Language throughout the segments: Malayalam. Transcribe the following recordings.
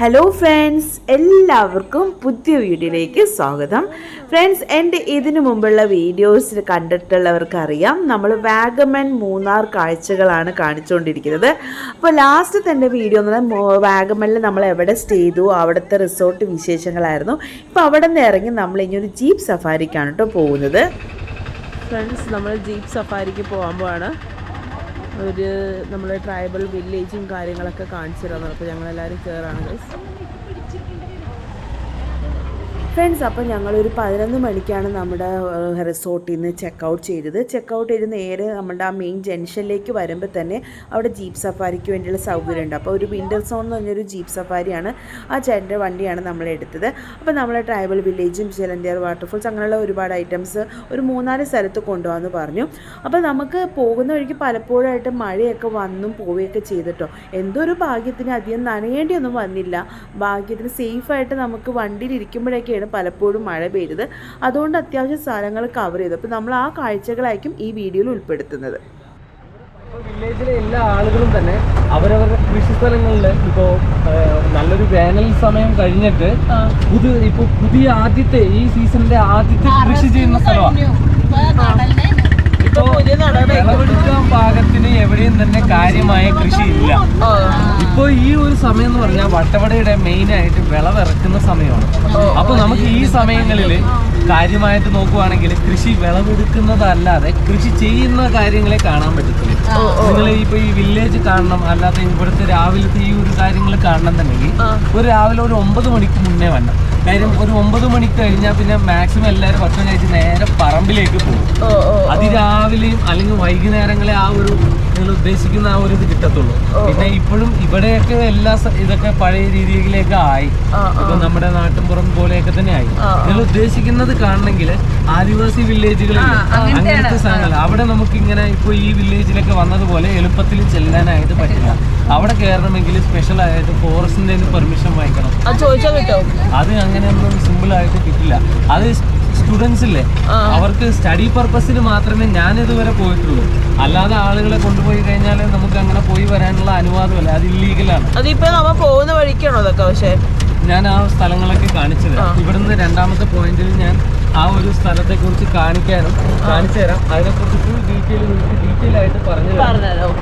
ഹലോ ഫ്രണ്ട്സ്, എല്ലാവർക്കും പുതിയ വീഡിയോയിലേക്ക് സ്വാഗതം. ഫ്രണ്ട്സ്, എൻ്റെ ഇതിനു മുമ്പുള്ള വീഡിയോസ് കണ്ടിട്ടുള്ളവർക്കറിയാം നമ്മൾ വാഗമൺ മൂന്നാർ കാഴ്ചകളാണ് കാണിച്ചുകൊണ്ടിരിക്കുന്നത്. അപ്പോൾ ലാസ്റ്റത്തെ എൻ്റെ വീഡിയോ എന്ന് പറഞ്ഞാൽ വാഗമണിൽ നമ്മൾ എവിടെ സ്റ്റേ ചെയ്തു, അവിടുത്തെ റിസോർട്ട് വിശേഷങ്ങളായിരുന്നു. ഇപ്പോൾ അവിടെ നിന്ന് ഇറങ്ങി നമ്മൾ ഇനി ഒരു ജീപ്പ് സഫാരിക്കാണ് കേട്ടോ പോകുന്നത്. ഫ്രണ്ട്സ്, നമ്മൾ ജീപ്പ് സഫാരിക്ക് പോകുമ്പോഴാണ് നമ്മൾ ട്രൈബൽ വില്ലേജും കാര്യങ്ങളൊക്കെ കാണിച്ചു തരാമെന്ന്. അപ്പോൾ ഞങ്ങളെല്ലാവരും കയറാണ് ഗൈസ്. ഫ്രണ്ട്സ്, അപ്പോൾ ഞങ്ങളൊരു 11 മണിക്കാണ് നമ്മുടെ റിസോർട്ടിൽ നിന്ന് ചെക്കൗട്ട് ചെയ്തത്. ചെക്കൗട്ട് ചെയ്ത് നേരെ നമ്മുടെ ആ മെയിൻ ജംഗ്ഷനിലേക്ക് വരുമ്പോൾ തന്നെ അവിടെ ജീപ്പ് സഫാരിക്ക് വേണ്ടിയുള്ള സൗകര്യമുണ്ട്. അപ്പോൾ ഒരു വിൻ്റർ സോൺ എന്ന് പറഞ്ഞൊരു ജീപ്പ് സഫാരിയാണ്, ആ ചേട്ടൻ്റെ വണ്ടിയാണ് നമ്മൾ എടുത്തത്. അപ്പോൾ നമ്മൾ ട്രൈബൽ വില്ലേജും ജലന്ധിയാർ വാട്ടർഫോൾസ് അങ്ങനെയുള്ള ഒരുപാട് ഐറ്റംസ് ഒരു 3-4 സ്ഥലത്ത് കൊണ്ടുപോകാമെന്ന് പറഞ്ഞു. അപ്പോൾ നമുക്ക് പോകുന്ന വഴിക്ക് പലപ്പോഴായിട്ട് മഴയൊക്കെ വന്നും പോവുകയൊക്കെ ചെയ്തിട്ടോ. എന്തോ ഒരു ഭാഗ്യത്തിന് അധികം നനയേണ്ടിയൊന്നും വന്നില്ല. ഭാഗ്യത്തിന് സേഫായിട്ട് നമുക്ക് വണ്ടിയിൽ ഇരിക്കുമ്പോഴൊക്കെയാണ് പലപ്പോഴും മഴ പെയ്തത്. അതുകൊണ്ട് അത്യാവശ്യം സ്ഥലങ്ങൾ കവർ ചെയ്തു. അപ്പോൾ നമ്മൾ ആ കാഴ്ചകളായിരിക്കും ഈ വീഡിയോയിൽ ഉൾപ്പെടുത്തുന്നത്. വില്ലേജിലെ എല്ലാ ആളുകളും തന്നെ അവരവരുടെ കൃഷിസ്ഥലങ്ങളിൽ ഇപ്പോൾ നല്ലൊരു വേനൽ സമയം കഴിഞ്ഞിട്ട് പുതിയ ആദ്യത്തെ ഈ സീസണിന്റെ ആദ്യത്തെ കൃഷി ചെയ്യുന്ന സ്ഥലമാണ്. വിളവെടുക്കാൻ പാകത്തിന് എവിടെയും തന്നെ കാര്യമായ കൃഷി ഇല്ല. ഇപ്പൊ ഈ ഒരു സമയം എന്ന് പറഞ്ഞാൽ വട്ടവടയുടെ മെയിൻ ആയിട്ട് വിളവിറക്കുന്ന സമയമാണ്. അപ്പൊ നമുക്ക് ഈ സമയങ്ങളിൽ കാര്യമായിട്ട് നോക്കുവാണെങ്കിൽ കൃഷി വിളവെടുക്കുന്നതല്ലാതെ കൃഷി ചെയ്യുന്ന കാര്യങ്ങളെ കാണാൻ പറ്റത്തില്ല. നിങ്ങൾ ഇപ്പൊ ഈ വില്ലേജ് കാണണം, അല്ലാതെ ഇവിടുത്തെ രാവിലത്തെ ഈ ഒരു കാര്യങ്ങൾ കാണണം എന്നുണ്ടെങ്കിൽ രാവിലെ ഒരു 9 മണിക്ക് മുന്നേ വരണം. കാര്യം ഒരു 9 മണിക്ക് കഴിഞ്ഞാൽ പിന്നെ മാക്സിമം എല്ലാവരും ഭക്ഷണം കഴിച്ച് നേരെ പറമ്പിലേക്ക് പോകും. അതിരാവിലെയും അല്ലെങ്കിൽ വൈകുന്നേരങ്ങളെ ആ ഒരു നിങ്ങൾ ഉദ്ദേശിക്കുന്ന ആ ഒരു ഇത് കിട്ടത്തുള്ളൂ. പിന്നെ ഇപ്പോഴും ഇവിടെയൊക്കെ എല്ലാ ഇതൊക്കെ പഴയ രീതിയിലേക്ക് ആയി. ഇപ്പൊ നമ്മുടെ നാട്ടിൻപുറം പോലെയൊക്കെ തന്നെ ആയി. നിങ്ങൾ ഉദ്ദേശിക്കുന്നത് കാണണമെങ്കിൽ ആദിവാസി വില്ലേജുകളിൽ അങ്ങനത്തെ സ്ഥലങ്ങൾ അവിടെ നമുക്ക് ഇങ്ങനെ ഇപ്പൊ ഈ വില്ലേജിലൊക്കെ വന്നതുപോലെ എളുപ്പത്തിൽ ചെല്ലാനായിട്ട് പറ്റില്ല. അവിടെ കയറണമെങ്കിൽ സ്പെഷ്യൽ ആയിട്ട് ഫോറസ്റ്റിന്റെ പെർമിഷൻ വാങ്ങിക്കണം. അത് അങ്ങനെയൊന്നും സിമ്പിൾ ആയിട്ട് കിട്ടില്ല. അത് സ്റ്റുഡൻസ് ഇല്ലേ, അവർക്ക് സ്റ്റഡി പർപ്പസിന് മാത്രമേ ഞാൻ ഇതുവരെ പോയിട്ടുള്ളൂ. അല്ലാതെ ആളുകളെ കൊണ്ടുപോയി കഴിഞ്ഞാൽ നമുക്ക് അങ്ങനെ പോയി വരാനുള്ള അനുവാദമല്ല, അത് ഇല്ലീഗലാണ്. അതിപ്പോ നമ്മ പോകുന്ന വഴിക്കാണോ അതൊക്കെ? പക്ഷേ ഞാൻ ആ സ്ഥലങ്ങളൊക്കെ കാണിച്ചത് ഇവിടുന്ന് 2ാമത്തെ പോയിന്റിൽ ഞാൻ ആ ഒരു സ്ഥലത്തെ കുറിച്ച് കാണിച്ചു തരാം. അതിനെക്കുറിച്ച് ഫുൾ ഡീറ്റെയിൽ ആയിട്ട് പറഞ്ഞു തരാം.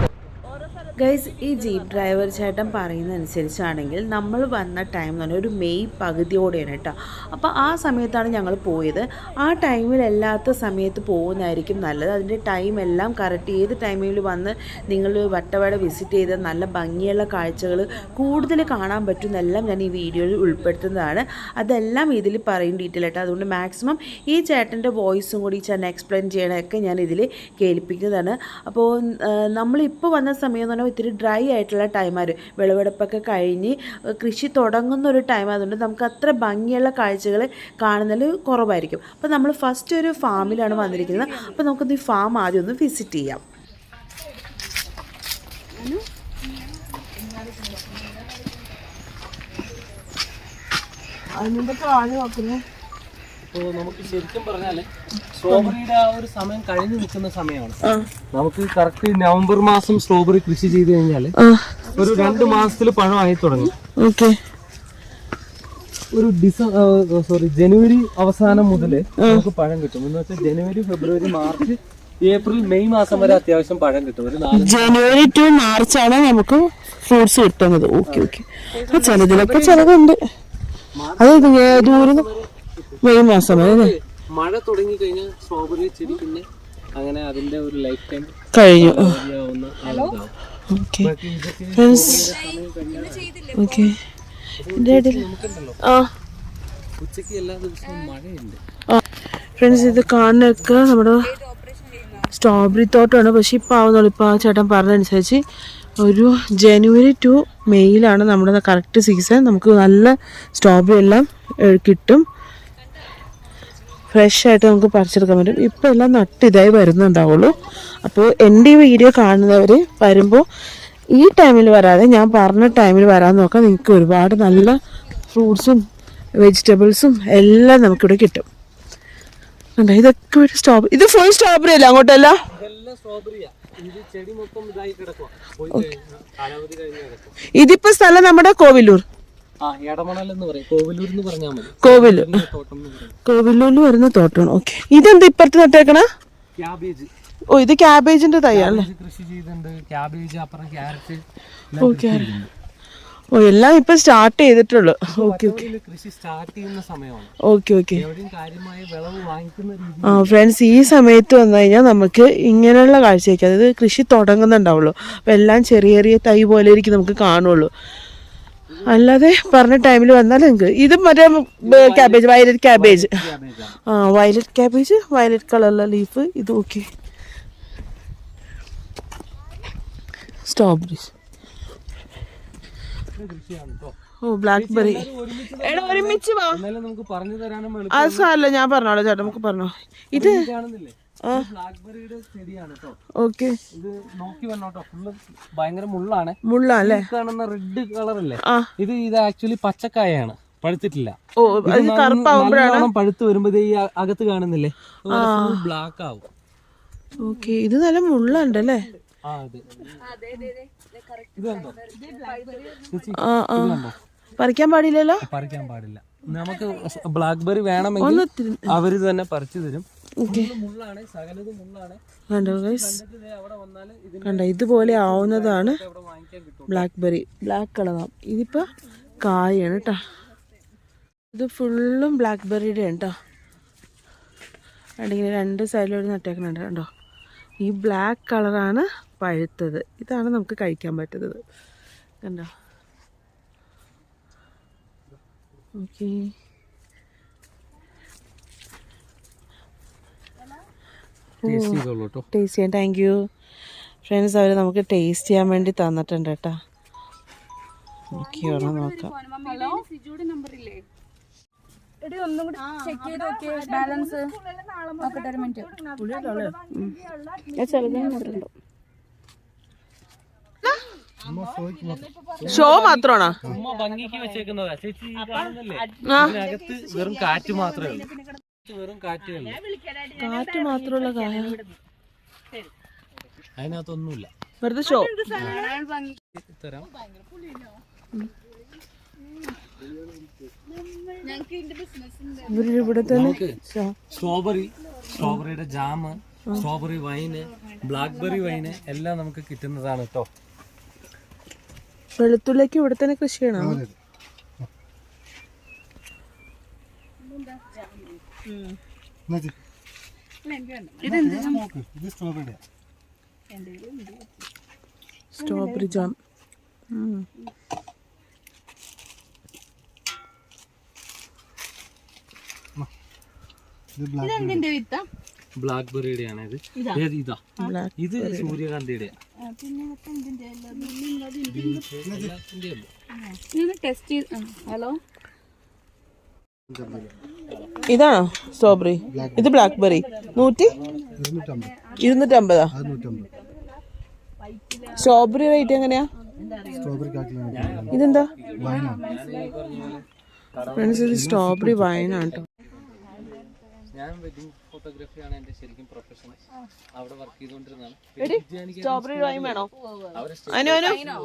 ഗൈസ്, ഈ ജീപ്പ് ഡ്രൈവർ ചേട്ടൻ പറയുന്നതനുസരിച്ചാണെങ്കിൽ നമ്മൾ വന്ന ടൈം എന്ന് പറഞ്ഞാൽ ഒരു മെയ് പകുതിയോടെയാണ് കേട്ടോ. അപ്പോൾ ആ സമയത്താണ് ഞങ്ങൾ പോയത്. ആ ടൈമിലല്ലാത്ത സമയത്ത് പോകുന്നതായിരിക്കും നല്ലത്. അതിൻ്റെ ടൈം എല്ലാം കറക്റ്റ് ഏത് ടൈമിൽ വന്ന് നിങ്ങൾ വട്ടവട വിസിറ്റ് ചെയ്ത് നല്ല ഭംഗിയുള്ള കാഴ്ചകൾ കൂടുതൽ കാണാൻ പറ്റുമെന്നെല്ലാം ഞാൻ ഈ വീഡിയോയിൽ ഉൾപ്പെടുത്തുന്നതാണ്. അതെല്ലാം ഇതിൽ പറയും ഡീറ്റെയിൽ ആയിട്ട്. അതുകൊണ്ട് മാക്സിമം ഈ ചേട്ടൻ്റെ വോയിസും കൂടി ചേട്ടൻ എക്സ്പ്ലെയിൻ ചെയ്യണമൊക്കെ ഞാൻ ഇതിൽ കേൾപ്പിക്കുന്നതാണ്. അപ്പോൾ നമ്മളിപ്പോൾ വന്ന സമയം എന്ന് പറഞ്ഞാൽ ഇത്തിരി ഡ്രൈ ആയിട്ടുള്ള ടൈമായിരുന്നു. വിളവെടുപ്പൊക്കെ കഴിഞ്ഞ് കൃഷി തുടങ്ങുന്ന ഒരു ടൈം ആയതുകൊണ്ട് നമുക്ക് അത്ര ഭംഗിയുള്ള കാഴ്ചകൾ കാണുന്നതിൽ കുറവായിരിക്കും. അപ്പോൾ നമ്മൾ ഫസ്റ്റ് ഒരു ഫാമിലാണ് വന്നിരിക്കുന്നത്. അപ്പോൾ നമുക്കൊന്ന് ഈ ഫാം ആദ്യം ഒന്ന് വിസിറ്റ് ചെയ്യാം. അപ്പോൾ നമുക്ക് ശരിക്കും പറഞ്ഞാൽ സ്ട്രോബെറിയുടെ ആ ഒരു സമയം കഴിഞ്ഞു നിൽക്കുന്ന സമയമാണ്. നമുക്ക് കറക്റ്റ് നവംബർ മാസം സ്ട്രോബെറി കൃഷി ചെയ്ത് കഴിഞ്ഞാൽ ഒരു 2 മാസത്തിൽ പഴമായി തുടങ്ങി. ഒരു ജനുവരി അവസാനം മുതൽ നമുക്ക് പഴം കിട്ടും. എന്ന് വെച്ചാൽ ജനുവരി, ഫെബ്രുവരി, മാർച്ച്, ഏപ്രിൽ, മെയ് മാസം വരെ അത്യാവശ്യം പഴം കിട്ടും. ജനുവരി ടു മാർച്ച് ആണ് നമുക്ക് ഫ്രൂട്ട്സ് കിട്ടുന്നത്. ചിലതിലൊക്കെ ചിലതുണ്ട്. അത് ദൂരം മെയ് മാസം മഴ തുടങ്ങി കഴിഞ്ഞാൽ സ്ട്രോബെറി ചെടി പിന്നെ അങ്ങനെ അതിന്റെ ഒരു ലൈഫ് ടൈം കഴിഞ്ഞു. ഉച്ചക്ക് എല്ലാ ദിവസവും മഴയുണ്ട്. ഫ്രണ്ട്സ്, ഇത് കാണുന്നൊക്കെ നമ്മുടെ സ്ട്രോബെറി തോട്ടമാണ്. പക്ഷെ ഇപ്പം ആവുന്നുള്ളൂ. ഇപ്പോൾ ആ ചേട്ടൻ പറഞ്ഞതനുസരിച്ച് ഒരു ജനുവരി ടു മെയ്യിലാണ് നമ്മുടെ കറക്റ്റ് സീസൺ. നമുക്ക് നല്ല സ്ട്രോബെറി എല്ലാം കിട്ടും. ഫ്രഷ് ആയിട്ട് നമുക്ക് പറിച്ചെടുക്കാൻ പറ്റും. ഇപ്പോൾ എല്ലാം ഇതായി വരുന്നുണ്ടാവുള്ളൂ. അപ്പോൾ എൻ്റെ ഈ വീഡിയോ കാണുന്നവർ വരുമ്പോൾ ഈ ടൈമിൽ വരാതെ ഞാൻ പറഞ്ഞ ടൈമിൽ വരാൻ നോക്കാം. നിങ്ങൾക്ക് ഒരുപാട് നല്ല ഫ്രൂട്ട്സും വെജിറ്റബിൾസും എല്ലാം നമുക്കിവിടെ കിട്ടും. ഇതൊക്കെ ഒരു സ്ട്രോബെറി. ഇത് ഫുൾ സ്ട്രോബെറി അല്ല അങ്ങോട്ടല്ല? ഇതിപ്പോ സ്ഥലം നമ്മുടെ കോവിലൂർ. എടമണൽ എന്ന് പറയും, കോവിലൂർ എന്ന് പറഞ്ഞാൽ മതി. കോവിലൂരിൽ വരുന്ന തോട്ടമാണ്. ഓക്കെ, ഇതെന്താ ഇപ്പുറത്ത് നട്ടേക്കണ? ക്യാബേജ്. ഓ, ഇത് ക്യാബേജിന്റെ തൈയാണല്ലേ? കൃഷി ചെയ്തിട്ടുണ്ട്. ക്യാബേജ്, അപ്പുറം ക്യാരറ്റ്. ഓ, എല്ലാം ഇപ്പൊ സ്റ്റാർട്ട് ചെയ്തിട്ടുള്ളൂ. ഓക്കെ ഓക്കെ, കൃഷി സ്റ്റാർട്ട് ചെയ്യുന്ന സമയമാണ്. Okay okay. എവിടെയും കാര്യമായ വിളവ് വാങ്ങിക്കുന്ന രീതി. ഫ്രണ്ട്സ്, ഈ സമയത്ത് വന്നു കഴിഞ്ഞാൽ നമുക്ക് ഇങ്ങനെയുള്ള കാഴ്ചയൊക്കെ, അതായത് കൃഷി തുടങ്ങുന്നുണ്ടാവുള്ളൂ. അപ്പം എല്ലാം ചെറിയ ചെറിയ തൈ പോലെ ആയിരിക്കും നമുക്ക് കാണുള്ളൂ. അല്ലാതെ പറഞ്ഞ ടൈമിൽ വന്നാൽ നിങ്ങൾക്ക് ഇത് മറ്റേ cabbage, violet cabbage. Violet cabbage, violet കളറിലെ ലീഫ്. ഇത് ഓക്കെ. സ്ട്രോബെറീസ്. ഓ, ബ്ലാക്ക്ബെറി. എടാ, ഒരുമിച്ച് വാ. നമുക്ക് പറഞ്ഞു തരാനും അത് സാരല്ല, ഞാൻ പറഞ്ഞോളാം ചേട്ടാ, നമുക്ക് പറഞ്ഞോ. ഇത് ബ്ലാക്ക്ബെറിയുടെ ചെടിയാണ് കേട്ടോ. ഓക്കെ. ഇത് നോക്കി വന്നോട്ടോ, ഫുള്ള് ഭയങ്കര മുള്ളാണ്. മുള്ളാല്ലേ? കാണുന്ന റെഡ് കളർ അല്ലേ ഇത് ആക്ച്വലി പച്ചക്കായാണ്, പഴുത്തിട്ടില്ല. ഓ, കറുപ്പാവുമ്പോഴാണ് പഴുത്ത് വരുമ്പോ ഈ അകത്ത് കാണുന്നില്ലേ, ബ്ലാക്ക് ആവും. ഓക്കെ, ഇത് നല്ല മുള്ളുണ്ടല്ലേ? പറിക്കാൻ പാടില്ലല്ലോ? പറിക്കാൻ പാടില്ല. നമുക്ക് ബ്ലാക്ക്ബെറി വേണമെങ്കിൽ അവര് തന്നെ പറിച്ചു തരും. മുള്ളാണ്, സകലത് മുള്ളാണ്. കണ്ടോ, ഇതുപോലെ ആവുന്നതാണ് ബ്ലാക്ക്ബെറി. ബ്ലാക്ക് കളറാണ്. ഇതിപ്പോ കായാണ് കേട്ടോ. ഇത് ഫുള്ളും ബ്ലാക്ക്ബെറിയുടെ കേട്ടോ. അല്ലെങ്കിൽ രണ്ട് സൈഡിലൂടെ നട്ടേക്കുന്നുണ്ട് കണ്ടോ. ഈ ബ്ലാക്ക് കളറാണ് പഴുത്തത്. ഇതാണ് നമുക്ക് കഴിക്കാൻ പറ്റുന്നത് കണ്ടോ. ഓക്കെ, ടേസ്റ്റ് ചെയ്യാൻ താങ്ക് യു ഫ്രണ്ട്സ്. അവർ നമുക്ക് ടേസ്റ്റ് ചെയ്യാൻ വേണ്ടി തന്നിട്ടുണ്ട് കേട്ടോ. ഓക്കെ, ഒരെണ്ണം നോക്കാം. ഷോ മാത്രമാണോ? ഭംഗിക്ക് വെച്ചേക്കുന്നതാ ചേച്ചി, ഇതിനകത്ത് വെറും കാറ്റ് മാത്രമേ ഉള്ളൂ. വെറും കാറ്റ് മാത്രമുള്ള കായ, അതിനകത്തൊന്നുമില്ല, വെറുതെ ഷോ. തരാം. ഇവിടെ തന്നെ സ്ട്രോബെറിയുടെ jam, strawberry wine, blackberry wine എല്ലാം നമുക്ക് കിട്ടുന്നതാണ് കേട്ടോ. വെളുത്തുള്ളിക്ക് ഇവിടെ തന്നെ കൃഷി ചെയ്യണോ? Strawberry jam. ബ്ലാക്ക്ബെറിയുടെ ആണ് ഇത്. ഇതാ, ഇത് സൂര്യകാന്തിയുടെ. ഹലോ, ഇതാണോ സ്ട്രോബെറി? ഇത് ബ്ലാക്ക്ബെറി 250. സ്ട്രോബെറി റേറ്റ് എങ്ങനെയാ? ഇതെന്താ ഫ്രണ്ട്സ്? ഇത് സ്ട്രോബെറി വൈനാണ് കേട്ടോ. ഞാൻ വെഡിങ് ഫോട്ടോഗ്രാഫിയാണ് എന്റെ ശരിക്കും പ്രൊഫഷൻ. അവിടെ വർക്ക് ചെയ്തുകൊണ്ടിരുന്നതാണ്. സ്ട്രോബെറി വൈൻ വേണോ?